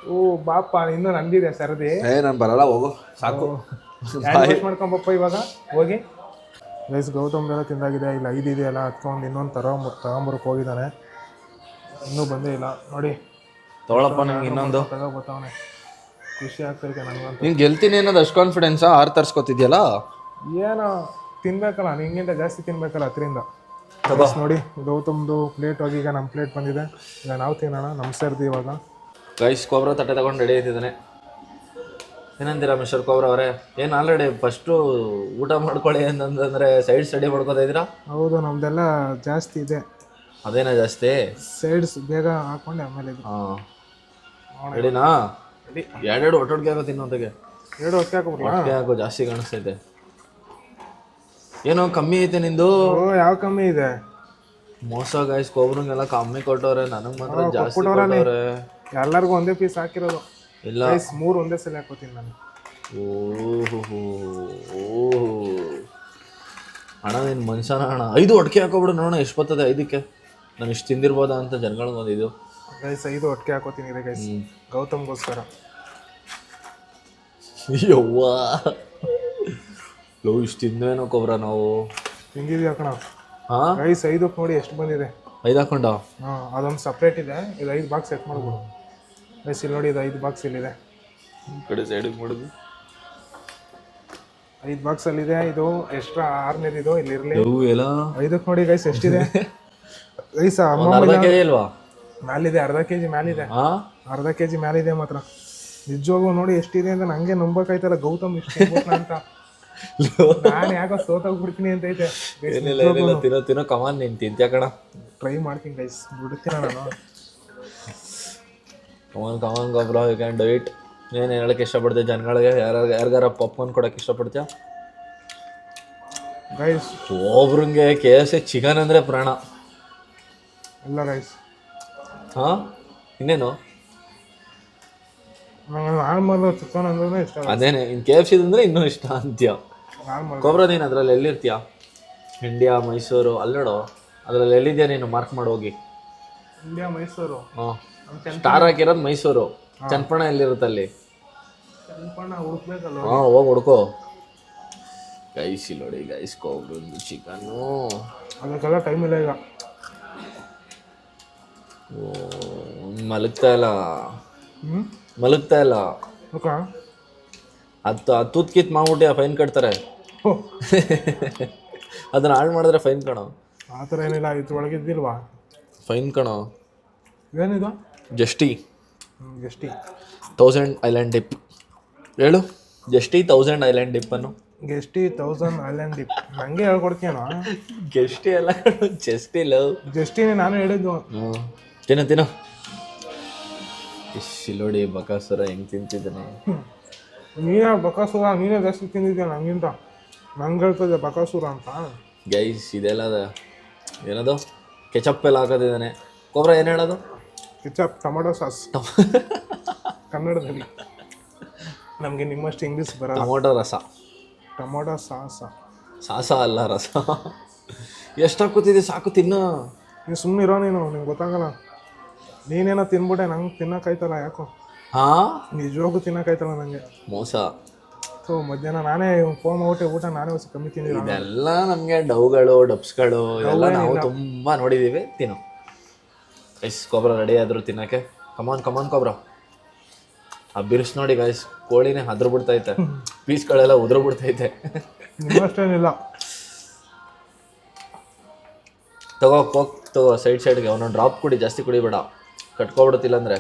ಓ ಬಾಪ, ಇನ್ನೂ ನಂದಿದೆ ಸರ್ದಿ. ನಾನು ಬರಲ್ಲ, ಹೋಗು ಸಾಕು. ಮಾಡ್ಕೊಂಬಪ್ಪ ಇವಾಗ ಹೋಗಿ. ಗೈಸ್ ಗೌತಮ್ದೆಲ್ಲ ತಿಂದಾಗಿದೆ. ಇಲ್ಲ 5 ಇದೆಯಲ್ಲ, ಹತ್ಕೊಂಡು ಇನ್ನೊಂದು ತಗೊಂಬರಕ್ಕೆ ಹೋಗಿದ್ದಾನೆ. ಇನ್ನೂ ಬಂದೇ ಇಲ್ಲ ನೋಡಿ. ತೊಗೊಳಪ್ಪ ನಿಮ್ಗೆ ಇನ್ನೊಂದು. ತಗೋಬತ್ತವನೆ. ಖುಷಿ ಆಗ್ತೈತೆ ನನಗಂತೂ. ನೀನು ಗೆಲ್ತೀನಿ ಅನ್ನೋದು ಅಷ್ಟು ಕಾನ್ಫಿಡೆನ್ಸಾ? 6 ತರ್ಸ್ಕೊತಿದ್ಯಲ್ಲ. ಏನೋ ತಿನ್ಬೇಕಲ್ಲ, ನಿಂಗಿಂತ ಜಾಸ್ತಿ ತಿನ್ಬೇಕಲ್ಲ ಅದರಿಂದ. ತಗೋ ನೋಡಿ ಗೌತಮ್ದು ಪ್ಲೇಟ್ ಹೋಗಿ ಈಗ ನಮ್ಮ ಪ್ಲೇಟ್ ಬಂದಿದೆ. ಈಗ ನಾವು ತಿನ್ನೋಣ, ನಮ್ಮ ಸರ್ದಿ ಇವಾಗ. ಗೈಸ್ ಕೋಬ್ರಾ ತಟ್ಟೆ ತಗೊಂಡು ರೆಡಿ ಆಯ್ತಿದ್ದಾನೆ. ಏನಂತೀರಾ ಮಿಸ್ಟರ್ ಕೋಬ್ರಾ ಅವರೇ? ಏನು ಆಲ್ರೆಡಿ ಫಸ್ಟು ಊಟ ಮಾಡ್ಕೊಳ್ಳಿ ಅಂತಂದರೆ ಸೈಡ್ ಸ್ಟಡಿ ಮಾಡ್ಕೋತಾ ಇದ್ದೀರಾ? ಹೌದು, ನಮ್ದೆಲ್ಲ ಜಾಸ್ತಿ ಇದೆ. ಅದೇನಾ ಜಾಸ್ತಿ? ಸೈಡ್ಸ್ ಬೇಗ ಹಾಕೊಂಡೆ ಆಮೇಲೆ ಇದು. ಹಾಂ ರೆಡಿನಾ? ಎರಡು ಒಟ್ಟೊಟ್ಟಿಗೆ ಆಗೋ ತಿನ್ನೋದಕ್ಕೆ. 2 ಹೊಟ್ಟೆ ಹಾಕೋಬಿಡ್ಲಾ? ಹೊಟ್ಟೆ ಹಾಕೋ, ಜಾಸ್ತಿ ಕಾಣಿಸ್ತೈತೆ. ಏನೋ ಕಮ್ಮಿ ಐತೆ ನಿಂದು. ಓ ಯಾವ ಕಮ್ಮಿ ಇದೆ? ಮೋಸ ಗೈಸ್, ಕೋಬ್ರಂಗೆಲ್ಲ ಕಮ್ಮಿ ಕೊಟ್ಟವ್ರೆ, ನನಗೆ ಮಾತ್ರ ಜಾಸ್ತಿ ಕೊಟ್ಟವ್ರೆ. ಎಲ್ಲರಿಗೂ ಒಂದೇ ಪೀಸ್ ಹಾಕಿರೋದು. ಇಲ್ಲ 3 ಒಂದೇ ಸಲ ಹಾಕೋತೀನಿ ನಾನು. ಓಹೋ ಅಣ್ಣ, ನೀನು ಮನುಷ್ಯನ ಅಣ್ಣ. 5 ಒಟ್ಟಿಗೆ ಹಾಕೋಬಿಡು ನೋಡೋಣ ಎಷ್ಟು ಬರ್ತದೆ 5ಕ್ಕೆ. ನಾನು ಇಷ್ಟು ತಿಂದಿರ್ಬೋದಾ ಅಂತ ಜನಗಳಿಗೆ ಒಂದು ಇದು. ಗೈಸ್ 5 ಒಟ್ಟಿಗೆ ಹಾಕೋತೀನಿ ಇದೆ ಗೈಸ್, ಗೌತಮ್ಗೋಸ್ಕರ. ಯವ್ವ ಲೋ, ಇಷ್ಟು ತಿಂದ್ವೇನೋ ಕೊಬ್ರಾ ನಾವು. ತಿಂದಿದ್ಯಾ ಕಣ? ಹಾಂ ಗೈಸ್ 5ಕ್ಕೆ ನೋಡಿ ಎಷ್ಟು ಬಂದಿದೆ. 5 ಹಾಕೊಂಡ? ಹಾಂ, ಅದೊಂದು ಸಪ್ರೇಟ್ ಇದೆ. ಇದು 5 ಬಾಕ್ಸ್ ಸೆಟ್ ಮಾಡ್ಬಿಡು ಗೈಸ್. ಇಲ್ಲಿ ನೋಡಿ, ಇದು 5 ಬಾಕ್ಸ್ ಇಲ್ಲಿದೆ. ಕಡೆ ಸೈಡಿಗೆ ಮಾಡೋದು 5 ಬಾಕ್ಸಲ್ಲಿದೆ. ಇದು ಎಕ್ಸ್ಟ್ರಾ 6ನೇದು ಇದು ಇಲ್ಲಿರಲಿ. ಎಲ್ಲ 5ಕ್ಕೆ ನೋಡಿ ಗೈಸ್ ಎಷ್ಟಿದೆ ಗೈಸ್. ಅರ್ಧ ಕೆಜಿ ಇಲ್ವಾ? ಮ್ಯಾಲಿದೆ, ಅರ್ಧ kg ಮ್ಯಾಲಿದೆ. ಹಾಂ, ಅರ್ಧ kg ಮ್ಯಾಲಿದೆ ಮಾತ್ರ. ನಿಜವಾಗೂ ನೋಡಿ ಎಷ್ಟಿದೆ ಅಂತ ನಂಗೆ ನಂಬಕಾಯ್ತಲ್ಲ. ಗೌತಮ್ ಇಷ್ಟು ಅಂತ ನಾನು ಯಾಕೋ ಸೋತೋಗ್ಬಿಡ್ತೀನಿ ಅಂತ ಐತೆ. ಏನಿಲ್ಲ ಏನಿಲ್ಲ, ತಿನ್ನೋ ಕಮಾನ್. ನೀನು ತಿಂತ್ಯಾ ಕಣ? ಟ್ರೈ ಮಾಡ್ತೀನಿ ಗೈಸ್, ಬಿಡ್ತೀನ ನಾನು. ಕಮಾನ್ ಗೊಬ್ಬರ, ಯು ಕ್ಯಾನ್ ಡೂ ಇಟ್. ಏನು ಹೇಳಕ್ಕೆ ಇಷ್ಟಪಡ್ತೀಯ ಜನಗಳಿಗೆ? ಯಾರಿಗಾರ ಪಾಪ್ಕಾರ್ನ್ ಕೊಡೋಕೆ ಇಷ್ಟಪಡ್ತೀಯ ಗೈಸ್? ಒಬ್ರಿಗೆ KFC ಚಿಕನ್ ಅಂದರೆ ಪ್ರಾಣ. ಇಲ್ಲ ಗೈಸ್, ಹಾಂ ಇನ್ನೇನು? ನಂಗೆ ನಾರ್ಮಲ್ ಚಿಕನ್ ಅಂದ್ರೆ ಇಷ್ಟ. ಅದೇನೆ, ಇನ್ನು KFC ಅಂದರೆ ಇನ್ನೂ ಇಷ್ಟ ಅಂತೀಯ. ನಾರ್ಮಲ್ ಕೊಬ್ರಾ ನೀನು ಅದರಲ್ಲಿ ಎಲ್ಲಿರ್ತೀಯ? ಇಂಡಿಯಾ, ಮೈಸೂರು ಅಲ್ಲೋಡು. ಅದರಲ್ಲಿ ಎಲ್ಲಿದೆಯಾ ನೀನು? ಮಾರ್ಕ್ ಮಾಡಿ ಹೋಗಿ. ಇಂಡಿಯಾ, ಮೈಸೂರು. ಹಾಂ, ಸ್ಟಾರ್ ಹಾಕಿರೋದು ಮೈಸೂರು. ಚನ್ನಪಣ್ಣ ಎಲ್ಲಿರುತ್ತೆ ಅಲ್ಲಿ? ಚನ್ನಪಣ್ಣ ಹುಡುಕ್ಬೇಕಲ್ಲ. ಹಾಂ, ಹೋಗಿ ಹುಡ್ಕೋ. ಗೈಸ್ ಇಲ್ಲಿ ನೋಡಿ ಗೈಸ್, ಕೊಬ್ರದ್ದು ಚಿಕನ್ನು. ಅದಕ್ಕೆಲ್ಲ ಟೈಮ್ ಇಲ್ಲ ಈಗ. ಮಲಗ್ತಾ ಇಲ್ಲ. ಹತ್ತು ಕಿತ್ ಮಾಡ್ಬಿಟ್ಟು ಫೈನ್ ಕಟ್ತಾರೆ. ಅದನ್ನ ಹಾಳು ಮಾಡಿದ್ರೆ ಫೈನ್ ಕಣೋ. ಆ ಥರ ಏನಿಲ್ಲ, ಇದ್ರೊಳಗಿದ್ದಿಲ್ವಾ ಫೈನ್ ಕಣೋ. ಏನಿದು? ಜಸ್ಟಿ. ಎಷ್ಟಿ 1000 ಐಲ್ಯಾಂಡ್ ಡಿಪ್ ಹೇಳು ಜಸ್ಟಿ 1000 ಐಲ್ಯಾಂಡ್ ಡಿಪ್ಪನ್ನು ಗೆಸ್ಟಿ 1000 ಐಲ್ಯಾಂಡ್ ಡಿಪ್ ನಂಗೆ ಹೇಳ್ಕೊಡ್ತೀಯನೋ ಗೆಸ್ಟಿ ಅಲ್ಲ ಜಸ್ಟಿ ಲವ್ ಜಸ್ಟಿನೇ ನಾನು ಹೇಳಿದ್ದು. ತಿನ್ನು ಶಿಲೋಡಿ ಬಕಾಸುರ ಹೆಂಗೆ ತಿಂತಿದ್ದಾನೆ. ನೀನೇ ಬಕಾಸುರ, ನೀನೇ ಜಾಸ್ತಿ ತಿಂದಿದ್ಯಾ ನಂಗಿಂತ. ನಂಗೆ ಹೇಳ್ತದೆ ಬಕಾಸುರ ಅಂತ. ಗೈಸ್ ಇದೆಲ್ಲ ಏನದು ಕೆಚಪ್ ಎಲ್ಲ ಹಾಕೋದಿದ್ದಾನೆ. ಕೊಬ್ರ ಏನು ಹೇಳೋದು? ಕೆಚಪ್, ಟೊಮೊಟೊ ಸಾಸ್ ಕನ್ನಡದಲ್ಲಿ. ನಮಗೆ ನಿಮ್ಮಷ್ಟು ಇಂಗ್ಲೀಷ್ ಬರಲ್ಲ. ಟೊಮೊಟೊ ರಸ, ಟೊಮೊಟೊ ಸಾಸ ಅಲ್ಲ ರಸ. ಎಷ್ಟು ಹಾಕೋತಿದ್ದೆ ಸಾಕು ತಿನ್ನು. ನೀನು ಸುಮ್ಮನೆ ಇರೋ, ನಿಂಗೆ ಗೊತ್ತಾಗಲ್ಲ. ನೀನೇನೋ ತಿನ್ಬಿಟ್ಟೆ, ನಂಗೆ ತಿನ್ನೋಕ್ಕಾಯ್ತಲ್ಲ ಯಾಕೋ. ನಿಜವಾಗೂ ತಿನ್ನೋಕ್ಕಾಯ್ತಲ್ಲ ನನಗೆ. ಮೋಸ. ಸೊ ಮಧ್ಯಾಹ್ನ ನಾನೇ ಫೋನ್ ಮಾಡ್ಬಿಟ್ಟೆ, ಊಟ ನಾನೇ ಹೊಸ ಕಮ್ಮಿ ತಿಂದಿಲ್ಲ. ಇದೆಲ್ಲ ನಮಗೆ ಡವ್ಗಳು ಡಬ್ಸ್ಗಳು ಇವೆಲ್ಲ ನಾವು ತುಂಬ ನೋಡಿದ್ದೀವಿ. ತಿನ್ನು ಗೈಸ್. ಕೊಬ್ರ ರೆಡಿ ಆದರು ತಿನ್ನೋಕ್ಕೆ. ಕಮಾನ್ ಕೊಬ್ರ. ಆ ಬಿರ್ಸ್ ನೋಡಿ ಗೈಸ್, ಕೋಳಿನೇ ಹದ್ರ ಬಿಡ್ತೈತೆ, ಪೀಸ್ಗಳೆಲ್ಲ ಉದ್ರ ಬಿಡ್ತೈತೆ. ನಿಮ್ಮಷ್ಟೇನಿಲ್ಲ. ತಗೋ ಸೈಡ್ಗೆ ಅವನು ಡ್ರಾಪ್ ಕುಡಿ, ಜಾಸ್ತಿ ಕುಡಿಬೇಡ, ಕಟ್ಕೊಬಿಡುತ್ತಿಲ್ಲ ಅಂದರೆ.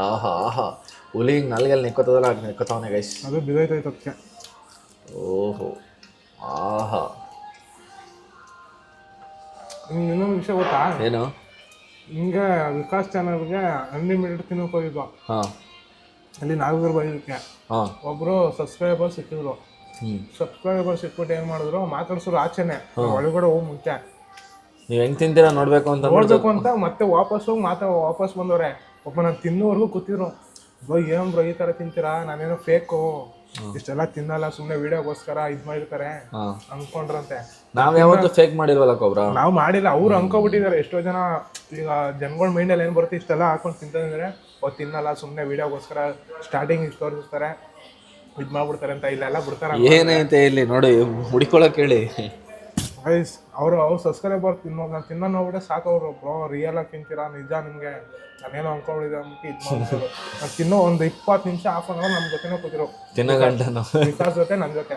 ಆಹಾ ಹುಲಿ ಹಿಂಗೆ ನಾಲ್ಗೆಲ್ಲ ನೆಕ್ಕೋತದಲ್ಲ, ಹಾಗೆ ನೆಕ್ಕೋತಾವನೆ ಗೈಸ್. ಅದು ಬಿದ್ದೈತೈತೆ ಅದಕ್ಕೆ. ಓಹೋ ಆಹಾ. ನಿಮ್ಗೆ ಇನ್ನೊಂದು ವಿಷಯ ಗೊತ್ತಾ? ಏನು? ಹಿಂಗೆ ವಿಕಾಸ್ ಚಾನಲ್ಗೆ ಅನ್ಲಿಮಿಟೆಡ್ ತಿನ್ನೋಕೆ ಹೋಗಿದ್ವು. ಅಲ್ಲಿ 400 ರೂಪಾಯಿ. ಒಬ್ಬರು ಸಬ್ಸ್ಕ್ರೈಬರ್ ಸಿಕ್ಕಿದ್ರು. ಸಬ್ಸ್ಕ್ರೈಬರ್ ಸಿಕ್ಬಿಟ್ಟು ಏನು ಮಾಡಿದ್ರು, ಮಾತಾಡ್ಸೋರು ಆಚೆನೆ, ಒಳಗಡೆ ಹೋಗಿ ಮುಂಚೆ ನೀವು ಹೆಂಗೆ ತಿಂತೀರಾ ನೋಡ್ಬೇಕು ಅಂತ ಮತ್ತೆ ವಾಪಸ್ ಬಂದವ್ರೆ. ಒಬ್ಬ ನಾನು ತಿನ್ನೋವರೆಗೂ ಕೂತಿದ್ರು. ಬ್ರೋ ಏನು ಬ್ರೋ ಈ ಥರ ತಿಂತೀರಾ, ನಾನೇನೋ ಫೇಕು, ಇಷ್ಟೆಲ್ಲ ತಿನ್ನಲ್ಲ, ಸುಮ್ಮನೆ ವಿಡಿಯೋಗೋಸ್ಕರ ಇದು ಮಾಡಿರ್ತಾರೆ ಅನ್ಕೊಂಡ್ರಂತೆ. ನಾವು ಯಾವತ್ತೂ ಫೇಕ್ ಮಾಡಿಲ್ವಲ್ಲ ಕೊಬ್ರ. ನಾವು ಮಾಡಿಲ್ಲ, ಅವ್ರು ಅನ್ಕೊಬಿಟ್ಟಿದ್ದಾರೆ. ಎಷ್ಟೋ ಜನ ಈಗ ಜನಗಳ ಮೈಂಡಲ್ಲಿ ಏನು ಬರುತ್ತೆ, ಇಷ್ಟೆಲ್ಲ ಹಾಕೊಂಡು ತಿಂತಂದ್ರೆ ತಿನ್ನಲ್ಲ, ಸುಮ್ಮನೆ ವಿಡಿಯೋಗೋಸ್ಕರ ಸ್ಟಾರ್ಟಿಂಗ್ ಇಷ್ಟು ತೋರಿಸ್ತಾರೆ, ಇದು ಮಾಡ್ಬಿಡ್ತಾರೆ ಅಂತ. ಇಲ್ಲೆಲ್ಲ ಬಿಡ್ತಾರೆ. ಏನೈತೆ ಇಲ್ಲಿ ನೋಡಿ, ಹುಡಿಕೊಳಕ್ ಹೇಳಿ ಗೈಸ್. ಅವರು ಸಬ್ಸ್ಕ್ರೈಬರ್ ನಾನು ತಿನ್ನೋ ನೋಡ್ಬಿಟ್ಟೆ ಸಾಕು. ಅವರು ಬ್ರೋ ರಿಯಲ್ ಆಗಿ ತಿಂತೀರಾ, ನಿಜ ನಿಮಗೆ ನಾನೇನೋ ಅನ್ಕೊಂಡಿದ್ದೆ ಅಂದ್ಬಿಟ್ಟು ಇದು ಮಾಡ್ತಾರೆ. ನಾನು ತಿನ್ನೋ ಒಂದು 20 ನಿಮಿಷ ಹಾಫ್ ಅನ್ ಅವರ್ ನಮ್ಮ ಜೊತೆನೇ ಕೂತಿರು, ತಿನ್ನೋ ಗಂಟನು ವಿಕಾಸ್ ಜೊತೆ, ನನ್ನ ಜೊತೆ.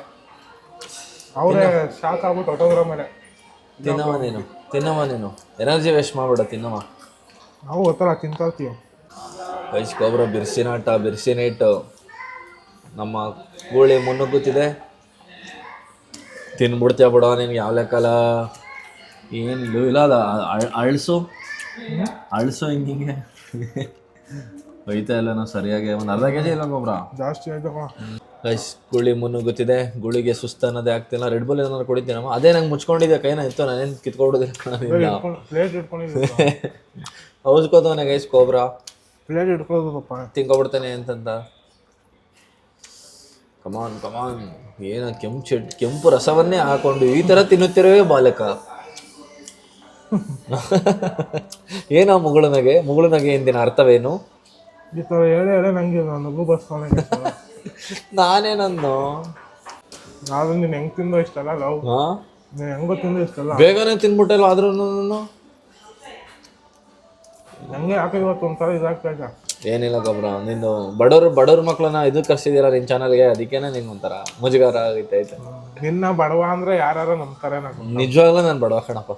ಅವರೇ ಶಾಕ್ ಆಗ್ಬಿಟ್ಟು ಹೊಟ್ಟೋದ್ರ ಮೇಲೆ. ತಿನ್ನವ ನೀನು ಎನರ್ಜಿ ವೇಸ್ಟ್ ಮಾಡ್ಬೇಡ, ತಿನ್ನವ. ನಾವು ಗೊತ್ತಲ್ಲ ತಿಂತಾ ಇರ್ತೀವಿ. ಗೈಸ್ ಕೊಬ್ರ ಬಿರ್ಸಿನ ಇಟ್ಟು ನಮ್ಮ ಗೂಳಿ ಮುನ್ನುಗ್ಗುತ್ತಿದೆ. ತಿನ್ಬಿಡ್ತೀಯ ಬಿಡೋ ನಿನ್ಗೆ ಯಾವ ಲೆಕ್ಕಲ್ಲ. ಏನು ಇಲ್ಲ ಅದ ಅಳ್ಸು ಹಿಂಗೆ ಒಯ್ತಾ ಇಲ್ಲ ನಾವು ಸರಿಯಾಗಿ. ಒಂದು ಅರ್ಧ ಕೆಜಿ ಇಲ್ಲ ಗೊಬ್ರ ಜಾಸ್ತಿ ಆಯ್ತು. ಗೈಸ್ ಗುಳಿ ಮುನ್ನುಗ್ಗುತ್ತಿದೆ. ಗುಳಿಗೆ ಸುಸ್ತು ಅನ್ನೋದೇ ಆಗ್ತಿಲ್ಲ. ರೆಡ್ ಬುಲ್ ಏನಾದ್ರು ಕುಡಿತೀನಮ್ಮ, ಅದೇ ನಂಗೆ ಮುಚ್ಕೊಂಡಿದ್ದೆ ಕೈನ ಇತ್ತು, ನಾನೇನು ಕಿತ್ಕೊಬಿಡೋದಿಲ್ಲ ಕಣೋದಿಲ್ಲ. ಪ್ಲೇಟ್ ಇಟ್ಕೊಂಡಿದ್ದೆ ಹೌಸ್ಕೋತವನೆ ಗೈಸ್ ಕೊಬ್ರ. ಪ್ಲೇಟ್ ಇಟ್ಕೋಬೇಕಪ್ಪ, ತಿನ್ಕೊಬಿಡ್ತಾನೆ ಅಂತಂದ. ಕಮಾನ್ ಏನು ಕೆಂಪು ರಸವನ್ನೇ ಹಾಕೊಂಡು ಈ ಥರ ತಿನ್ನುತ್ತಿರುವೆ ಬಾಲಕ. ಏನೋ ಮುಗುಳುನಗೆ ಎಂದಿನ ಅರ್ಥವೇನು? ಈ ಥರ ಹೇಳಿ ನಂಗೆ ನಗು ಬರ್ಸ್ಕೊಂಡೆ. ನಾನೇನಂದು ನಾನು ನೀನು ಹೆಂಗೆ ತಿಂದು ಇಷ್ಟಲ್ಲ ಲವ್, ನೀನು ಹೆಂಗೋ ತಿಂದು ಇಷ್ಟಲ್ಲ, ಬೇಗನೆ ತಿನ್ಬಿಟ್ಟಲ್ಲ. ಆದ್ರೂ ನಂಗೆ ಯಾಕೆ ಇವತ್ತು ಒಂಥರ ಇದಾಗ್ತಾ. ಏನಿಲ್ಲ ಗೊಬ್ರ, ನಿಂದು ಬಡವ್ರ ಮಕ್ಕಳನ್ನ ಇದು ಕರ್ಸಿದ್ದೀರಾ ನಿನ್ನ ಚಾನಲ್ಗೆ, ಅದಕ್ಕೇನೆ ನಿಂಗೆ ಒಂಥರ ಮುಜುಗಾರ ಆಗೈತೆ. ನಿನ್ನ ಬಡವ ಅಂದ್ರೆ ಯಾರು ನಂಬ್ತಾರೆ? ನಿಜವಾಗ್ಲೂ ನಾನು ಬಡವ ಕಣಪ್ಪ.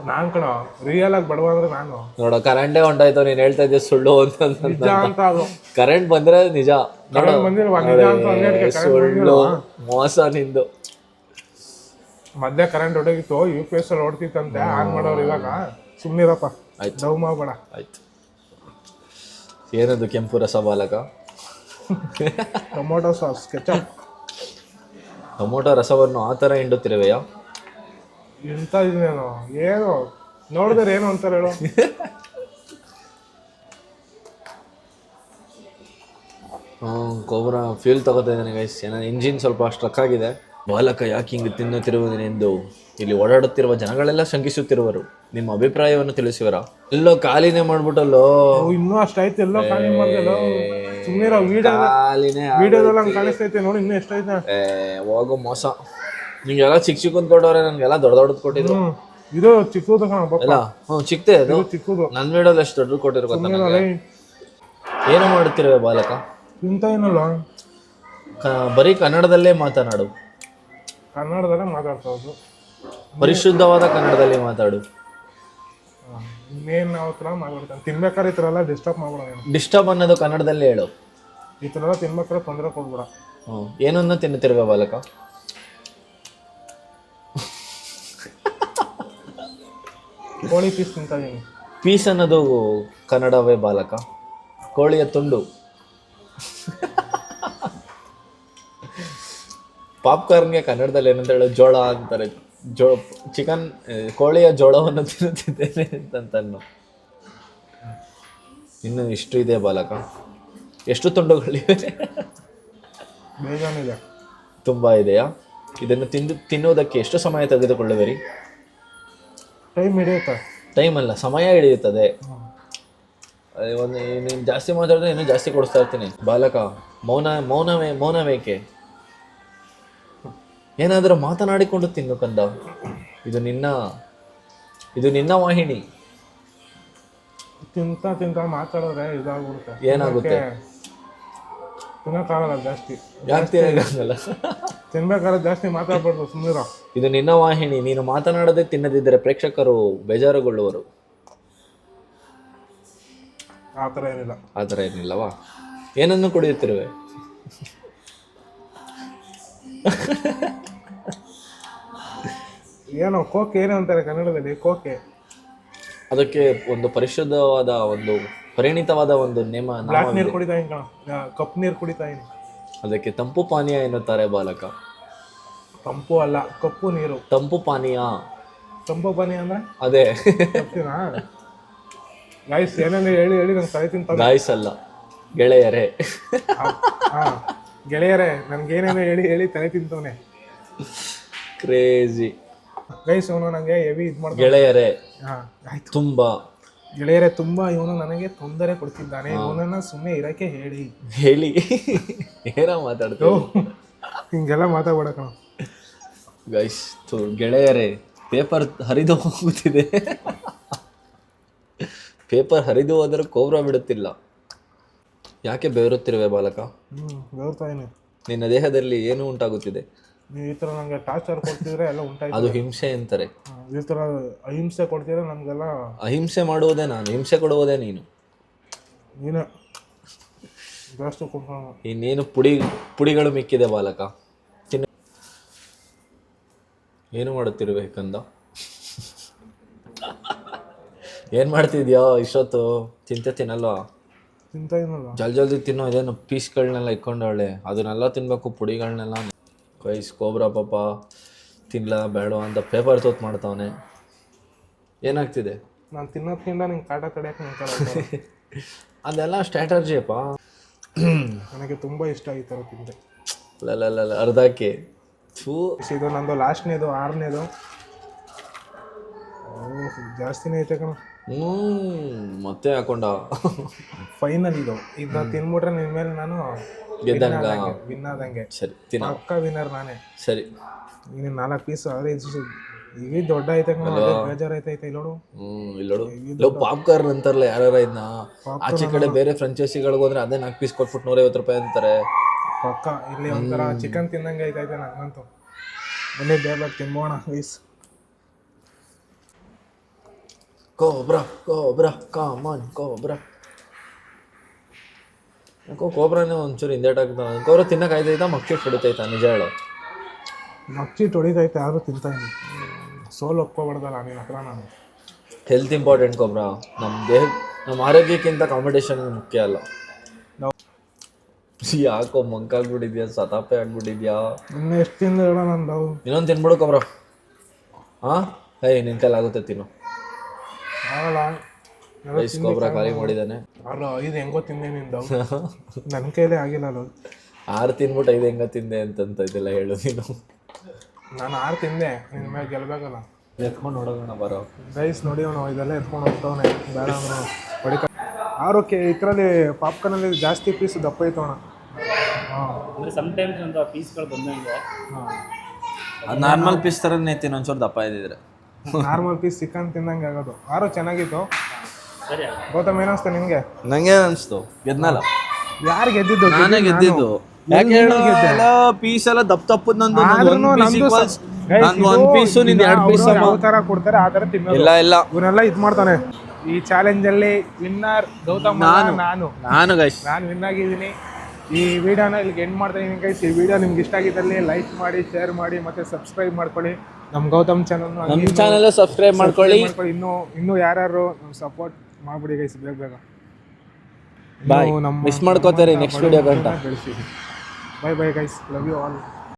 ನಾನ್ ಕಣ ರಿಯಲ್ ಆಗಿ ಬಡವ ಅಂದ್ರೆ ನಾನು. ನೋಡ ಕರೆಂಟೇ ಹೊಂಟಾಯ್ತು, ನೀನ್ ಹೇಳ್ತಾ ಇದ್ದೆ ಸುಳ್ಳು ಅಂತ. ಅದು ಕರೆಂಟ್ ಬಂದ್ರೆ ನಿಜ, ಸುಳ್ಳು ಮೋಸ ನಿಂದು. ಮಧ್ಯ ಕರೆಂಟ್ ಹೊಡೋಗಿತ್ತು, UPS ಅಲ್ಲಿ ಹೊಡ್ತಿತ್ತಂತೆ, ಆನ್ ಮಾಡೋರು. ಇವಾಗ ಸುಮ್ಮನಿರಪ್ಪ, ಆಯ್ತು ಡವ್ ಮಾಡಬೇಡ. ಆಯ್ತು. ಏನದು ಕೆಂಪು ರಸ ಬಾಲಕ? Tomato sauce, ketchup. ಟೊಮೊಟೊ ರಸವನ್ನು ಆ ಥರ ಹಿಂಡುತ್ತಿರುವೆಯಾ? ಇಂಥ ಇದನ್ನೇನು ಏನು ನೋಡಿದ್ರೆ ಏನು ಅಂತಾರೆ ಹೇಳು. ಕೊಬ್ಬರ ಫ್ಯೂಲ್ ತಗೋತಾ ಇದ್ದಾನೆ ಗೈಸ್. ಏನೋ ಇಂಜಿನ್ ಸ್ವಲ್ಪ ಸ್ಟ್ರಕ್ ಆಗಿದೆ. ಬಾಲಕ ಯಾಕೆ ಹಿಂಗೆ ತಿನ್ನುತ್ತಿರುವುದೆಂದು ಇಲ್ಲಿ ಓಡಾಡುತ್ತಿರುವ ಜನಗಳೆಲ್ಲ ಶಂಕಿಸುತ್ತಿರುವರು. ನಿಮ್ಮ ಅಭಿಪ್ರಾಯವನ್ನು ತಿಳಿಸುವರ? ಎಲ್ಲೋ ಖಾಲಿನೇ ಮಾಡ್ಬಿಟ್ಟಲ್ಲೋ. ಇನ್ನೂ ಅಷ್ಟೈತೆ, ಎಲ್ಲೋ ಖಾಲಿ ಮಾಡ್ದಲ್ಲ. ಸುಮ್ಮನೆ ವಿಡಿಯೋದಲ್ಲಿ ಹಂಗೆ ಕಾಣಿಸ್ತೈತೆ ನೋಡಿ, ಇನ್ನೂ ಎಷ್ಟೈತೆ. ಹೋಗೋ ಮೋಸ. ನಿಂಗೆಲ್ಲ ಚಿಕ್ಕ ಕೊಟ್ಟವ್ರೆ, ನನಗೆಲ್ಲ ದೊಡ್ಡದು ಕೊಟ್ಟಿದ್ರು. ಇದು ಚಿಕ್ಕದು ಎಲ್ಲ ಚಿಕ್ಕದೆ, ಅದು ಚಿಕ್ಕದು. ನನ್ನ ವಿಡಿಯೋದಲ್ಲಿ ಎಷ್ಟು ದೊಡ್ಡ ಕೊಟ್ಟಿರೋ ಗೊತ್ತಾ? ಏನು ಮಾಡುತ್ತಿರುವೆ ಬಾಲಕ? ಇಂಥ ಏನಲ್ಲ, ಬರೀ ಕನ್ನಡದಲ್ಲೇ ಮಾತನಾಡು. ಕನ್ನಡದಲ್ಲೇ ಮಾತಾಡ್ತಾ ಇರೋದು. ಪರಿಶುದ್ಧವಾದ ಕನ್ನಡದಲ್ಲಿ ಮಾತಾಡು. ಇನ್ನೇನು ನಾವು ಹತ್ರ ಮಾಡ್ಬಿಡ್ತಾನೆ ತಿನ್ಬೇಕಾದ್ರೆ ಈ ಥರ ಎಲ್ಲ ಡಿಸ್ಟರ್ಬ್ ಮಾಡ್ಬಿಡೋಣ. ಡಿಸ್ಟರ್ಬ್ ಅನ್ನೋದು ಕನ್ನಡದಲ್ಲಿ ಹೇಳು. ಈ ಥರ ಎಲ್ಲ ತಿನ್ಬೇಕಾದ್ರೆ ತೊಂದರೆ ಕೊಡ್ಬಿಡ. ಏನನ್ನ ತಿನ್ನುತ್ತಿರುವ ಬಾಲಕ? ಕೋಳಿ ಪೀಸ್ ತಿಂತಾ ಇದೀನಿ. ಪೀಸ್ ಅನ್ನೋದು ಕನ್ನಡವೇ ಬಾಲಕ? ಕೋಳಿಯ ತುಂಡು. ಪಾಪ್ಕಾರ್ನ್ಗೆ ಕನ್ನಡದಲ್ಲಿ ಏನಂತ ಹೇಳೋ ಜೋಳ ಅಂತಾರೆ. ಚಿಕನ್ ಕೋಳಿಯ ಜೋಳವನ್ನು ತಿನ್ನುತ್ತಿದ್ದೇನೆ ಅಂತನ್ನು. ಇನ್ನು ಇಷ್ಟು ಇದೆ ಬಾಲಕ. ಎಷ್ಟು ತುಂಡುಗಳಿವೆ? ಬೇಜಾನಿದೆ. ತುಂಬ ಇದೆಯಾ? ಇದನ್ನು ತಿನ್ನುವುದಕ್ಕೆ ಎಷ್ಟು ಸಮಯ ತೆಗೆದುಕೊಳ್ಳುವಿರಿ? ಟೈಮ್ ಹಿಡಿಯುತ್ತೆ. ಟೈಮ್ ಅಲ್ಲ, ಸಮಯ ಹಿಡಿಯುತ್ತದೆ. ಒಂದು ನೀನು ಜಾಸ್ತಿ ಮಾತಾಡಿದ್ರೆ ಇನ್ನೂ ಜಾಸ್ತಿ ಕೊಡಿಸ್ತಾ ಇರ್ತೀನಿ. ಬಾಲಕ ಮೌನವೇಕೆ? ಏನಾದರೂ ಮಾತನಾಡಿಕೊಂಡು ತಿನ್ನು ಕಂದ. ಇದು ನಿನ್ನ ವಾಹಿನಿ. ತಿಂತ ಮಾತಾಡಿದ್ರೆ ಇದಾಗ್ಬಿಡುತ್ತೆ. ಏನಾಗುತ್ತೆ? ತಿನ್ನಕ್ಕಾಗಲ್ಲ ಜಾಸ್ತಿ. ಜಾಸ್ತಿ ಆಗಲ್ಲ. ತಿನ್ಬೇಕಾದ್ರೆ ಜಾಸ್ತಿ ಮಾತಾಡ್ಬಾರ್ದು, ಸುಮ್ಮನಿರ. ಇದು ನಿನ್ನ ವಾಹಿನಿ. ನೀನು ಮಾತನಾಡದೆ ತಿನ್ನದಿದ್ದರೆ ಪ್ರೇಕ್ಷಕರು ಬೇಜಾರುಗೊಳ್ಳುವರು. ಆ ಥರ ಏನಿಲ್ಲ. ಆ ಥರ ಏನಿಲ್ಲವಾ? ಏನನ್ನು ಕುಡಿಯುತ್ತಿರುವೆ? ಏನೋ ಕೋಕೆ ಏನೋ ಅಂತಾರೆ ಕನ್ನಡದಲ್ಲಿ. ಕೋಕೆ ಅದಕ್ಕೆ ಒಂದು ಪರಿಶುದ್ಧವಾದ ಒಂದು ಪರಿಣಿತವಾದ ಒಂದು ಬ್ಲಾಕ್ ನೀರು ಕುಡಿತಾ ಇನ್ ಕಣ, ಕಪ್ ನೀರು ಕುಡಿತಾ ಇನ್. ಅದಕ್ಕೆ ತಂಪು ಪಾನೀಯ ಎನ್ನುತ್ತಾರೆ ಬಾಲಕ. ತಂಪು ಅಲ್ಲ, ಕಪ್ಪು ನೀರು. ತಂಪು ಪಾನೀಯ. ತಂಪು ಪಾನೀಯ ಅಂದ್ರೆ ಅದೇ. ಗಾಯ್ಸ್ ಏನೇನು ಹೇಳಿ ನಂಗೆ ತಲೆ ತಿಂತ. ಗಾಯ್ಸ್ ಅಲ್ಲ, ಗೆಳೆಯರೇ. ಗೆಳೆಯರೇ, ನನ್ಗೇನೇನು ಹೇಳಿ ತಲೆ ತಿಂತವನೆ. ಕ್ರೇಜಿ ಗೈಸ್, ಇವನು ನನಗೆ ಹೆವಿ ಇದು ಮಾಡ್ತಾನೆ. ಗೆಳೆಯರೇ ಆಯ್ತು. ತುಂಬಾ ಗೆಳೆಯರೇ ತುಂಬಾ ಇವನು ನನಗೆ ತೊಂದರೆ ಕೊಡ್ತಿದ್ದಾನೆ. ಇವನನ್ನ ಸುಮ್ಮನೆ ಇರಕ್ಕೆ ಹೇಳಿ ಏನೋ ಮಾತಾಡ್ತು. ಹಿಂಗೆಲ್ಲ ಮಾತಾಡ್ಬೇಡ ಕಣ. ಗೈಸ್ ಗೆಳೆಯರೇ, ಪೇಪರ್ ಹರಿದು ಹೋಗುತ್ತಿದೆ. ಪೇಪರ್ ಹರಿದು ಹೋದರೂ ಕೋಬ್ರಾ ಬಿಡುತ್ತಿಲ್ಲ. ಯಾಕೆ ಬೆವರುತ್ತಿರುವೆ ಬಾಲಕ? ಬೆವರ್ತಾ ಇದೀನಿ. ನಿನ್ನ ದೇಹದಲ್ಲಿ ಏನು ಉಂಟಾಗುತ್ತಿದೆ? ನೀವು ಈ ಥರ ನನಗೆ ಟಾರ್ಚರ್ ಕೊಡ್ತಿದ್ರೆ ಎಲ್ಲ ಉಂಟಾಯ್ತು. ಅದು ಹಿಂಸೆ ಅಂತಾರೆ. ಈ ಥರ ಅಹಿಂಸೆ ಕೊಡ್ತಿದ್ರೆ ನಮಗೆಲ್ಲ. ಅಹಿಂಸೆ ಮಾಡುವುದೇ ನಾನು, ಹಿಂಸೆ ಕೊಡುವುದೇ ನೀನು. ನೀನು ಜಾಸ್ತಿ ಕೊಡ್ಕೊಂಡು ಇನ್ನೇನು ಪುಡಿಗಳು ಮಿಕ್ಕಿದೆ ಬಾಲಕ. ತಿನ್ನು. ಏನು ಮಾಡುತ್ತಿರುವೆ ಕಂದ? ಏನು ಮಾಡ್ತಿದ್ಯಾ ಇಷ್ಟೊತ್ತು? ತಿನ್ನಲ್ವಾ? ತಿಂತಾ ಇದನ್ನಲ್ಲ. ಜಲ್ದಿ ತಿನ್ನೋ. ಇದೇನು ಪೀಸ್ಗಳನ್ನೆಲ್ಲ ಇಟ್ಕೊಂಡವಳೆ, ಅದನ್ನೆಲ್ಲ ತಿನ್ಬೇಕು, ಪುಡಿಗಳನ್ನೆಲ್ಲ. ಗೈಸ್ ಕೋಬ್ರಾ ಪಾಪ ತಿನ್ಲ ಬೇಡ ಅಂತ ಪೇಪರ್ ತೋತ್ ಮಾಡ್ತಾವನೆ. ಏನಾಗ್ತಿದೆ? ನಾನು ತಿನ್ನೋದ್ಕಿಂತ ನಿಂಗೆ ಕಾಟ ತಡೆಯಕ್ಕೆ ನಿಂತ್ಕೊಳ್ಳೋ. ಅದೆಲ್ಲ ಸ್ಟ್ರಾಟರ್ಜಿ ಅಪ್ಪ. ನನಗೆ ತುಂಬ ಇಷ್ಟ ಈ ಥರ ತಿಂದೆ. ಅಲ್ಲ ಅರ್ಧಕ್ಕೆ. ಇದು ನಂದು ಲಾಸ್ಟ್ನೇದು, 6ನೇದು. ಜಾಸ್ತಿನೇ ಐತೆ ಕಣ. ಮತ್ತೆ ಹಾಕೊಂಡ. ಫೈನಲ್ ಇದು. ಇದನ್ನ ತಿನ್ಬಿಟ್ರೆ ನಿನ್ ಮೇಲೆ ನಾನು ಗೆದ್ದಂಗ, ವಿನ್ ಆದಂಗೆ. ಸರಿ ತಿನ್ನ. ಪಕ್ಕ ವಿನ್ನರ್ ನಾನೇ. ಸರಿ, ಇನ್ನು 4 ಪೀಸ್ ಆದ್ರೆ ಈಗ ದೊಡ್ಡ ಐತೆ ಕಣ. ಬೇಜಾರೈತೈತೆ ನೋಡು. ಇಲ್ಲೋಡು. ಪಾಪ್ಕಾರ್ನ್ ಅಂತಾರಲ್ಲ ಯಾರ ಇದನ್ನ. ಆಚೆ ಕಡೆ ಬೇರೆ ಫ್ರಾಂಚೈಸಿಗಳಿಗೆ ಹೋದ್ರೆ ಅದೇ 4 ಪೀಸ್ ಕೊಟ್ಬಿಟ್ಟು 150 ರೂಪಾಯಿ ಅಂತಾರೆ. ಪಕ್ಕ ಇಲ್ಲಿ ಒಂಥರ ಚಿಕನ್ ತಿನ್ನಂಗೆ ಐತೈತೆ ನನಗಂತೂ. ಬನ್ನಿ ಬೇಗ ತಿನ್ಬೋಣ ಗೈಸ್. Cobra common cobra. ಯಾಕೋ ಕೋಬ್ರಾನೇ ಒಂಚೂರು ಹಿಂದೇಟ್ ಆಗ್ತಾನೆ. ಕೋಬ್ರಾ ತಿನ್ನಕ್ಕೆ ಆಯ್ತೈತಾ? ಮಕ್ಕಳು ಹೊಡಿತೈತಾ? ನಿಜ ಹೇಳು. ಮಕ್ಕಿ ಹೊಡಿತೈತೆ, ಯಾರು ತಿಂತಾ ಇದ್ದೀನಿ. ಸೋಲು ಒಪ್ಕೊಬಾರ್ದಲ್ಲ ನಿನ್ನ ಹತ್ರ ನಾನು. Health important cobra. ನಮ್ಮ ಆರೋಗ್ಯಕ್ಕಿಂತ ಕಾಂಪಿಟೇಷನ್ ಮುಖ್ಯ ಅಲ್ಲ. ಯಾಕೋ ಮಂಕಾಗ್ಬಿಟ್ಟಿದ್ಯಾ? ಸತಾಪೆ ಆಗ್ಬಿಟ್ಟಿದ್ಯಾ? ಇನ್ನು ಎಷ್ಟು ತಿಂದು ಹೇಳೋ ನಂದು. ಇನ್ನೊಂದು ತಿನ್ಬಿಡು ಕೋಬ್ರಾ. ನಿನ್ ಕೈಲಾಗುತ್ತೆ, ತಿನ್ನು. ಆಗಲ್ಲ. ಕೋಬ್ರಾ ಖಾಲಿ ಮಾಡಿದ್ದಾನೆ. 5 ಹೆಂಗೋ ತಿಂದೆ ನಿಂದು. ನನ್ನ ಕೈಲೇ ಆಗಿಲ್ಲ ಅದು. 6 ತಿನ್ಬಿಟ್ಟು 5 ಹೆಂಗ ತಿಂದೆ ಅಂತಂತ ಇದೆಲ್ಲ ಹೇಳು ನೀನು. ನಾನು 6 ತಿಂದೆ, ನಿನ್ನ ಮೇಲೆ ಗೆಲ್ಬೇಕಲ್ಲ. ಎತ್ಕೊಂಡು ನೋಡೋಣ ಬರೋ. ಗೈಸ್ ನೋಡಿ ಅವನು ಇದೆಲ್ಲ ಎತ್ಕೊಂಡು ಹೋಗ್ತವನೆ. ಬೇಡ ಅವನು ಹೊಡಿಕ. 6ಕ್ಕೆ ಇದರಲ್ಲಿ ಪಾಪ್ಕಾರ್ನಲ್ಲಿ ಜಾಸ್ತಿ ಪೀಸ್ ದಪ್ಪ ಐತವಣ. ಅಂದರೆ ಸಮ್ಟೈಮ್ಸ್ ಒಂದು ಪೀಸ್ಗಳು ಬಂದಂಗೆ. ಅದು ನಾರ್ಮಲ್ ಪೀಸ್ ಥರನೇ ತಿನ್ನೋ, ಒಂಚೂರು ದಪ್ಪ ಇದ್ದಿದ್ರೆ. ನಾರ್ಮಲ್ ಪೀಸ್ ಚಿಕನ್ ತಿಂದಂಗೆ ಆಗೋದು. 6 ಚೆನ್ನಾಗಿತ್ತು. ಸರಿ ಗೌತಮ್ ಏನಿಸ್ತು ನಿಮಗೆ? ನಂಗೆ ಅನಿಸ್ತು ಗೆದ್ನಲ್ಲ. ಯಾರು ಗೆದ್ದಿದ್ದು? ನಾನೇ ಗೆದ್ದಿದ್ದು. ಯಾಕೆ ಹೇಳು? ಪೀಸ್ ಎಲ್ಲ ದಪ್ಪ ತಪ್ಪದ್ ನಂದು. ನಂದು ಒಂದ್ ಪೀಸು ನಿಂದು ಎರಡು ಪೀಸ್ ಯಾವ ತರ ಕೊಡ್ತಾರೆ ಆ ತರ ತಿನ್ನೋದು. ಇಲ್ಲ ಇಲ್ಲ ಇವನ್ನೆಲ್ಲ ಇದು ಮಾಡ್ತಾನೆ. ಈ ಚಾಲೆಂಜ್ ಅಲ್ಲಿ ವಿನ್ನರ್ ಗೌತಮ್ ಅಲ್ಲ, ನಾನು ಗೈಸ್ ವಿನ್ ಆಗಿದ್ದೀನಿ. ಈ ವಿಡಿಯೋನ ಇಲ್ಲಿಗೆ ಎಂಡ್ ಮಾಡ್ತಾ ಇದ್ದೀನಿ ಗೈಸ್. ಈ ವಿಡಿಯೋ ನಿಮ್ಗೆ ಇಷ್ಟ ಆಗಿದ್ದಲ್ಲಿ ಲೈಕ್ ಮಾಡಿ, ಶೇರ್ ಮಾಡಿ, ಮತ್ತೆ ಸಬ್ಸ್ಕ್ರೈಬ್ ಮಾಡ್ಕೊಳ್ಳಿ ನಮ್ಮ ಗೌತಮ್ ಚಾನಲ್. ನಮ್ಮ ಚಾನಲ್ ಸಬ್ಸ್ಕ್ರೈಬ್ ಮಾಡ್ಕೊಳ್ಳಿ. ಇನ್ನೂ ಯಾರು ಸಪೋರ್ಟ್ ಮಾಡ್ಬಿಡಿ ಗೈಸ್, ಬೇಗ ಬಾಯ್. ಮಿಸ್ ಮಾಡ್ಕೋತಾರೆ ನೆಕ್ಸ್ಟ್ ವಿಡಿಯೋ ಗಂಟ. Bye bye guys, love you all.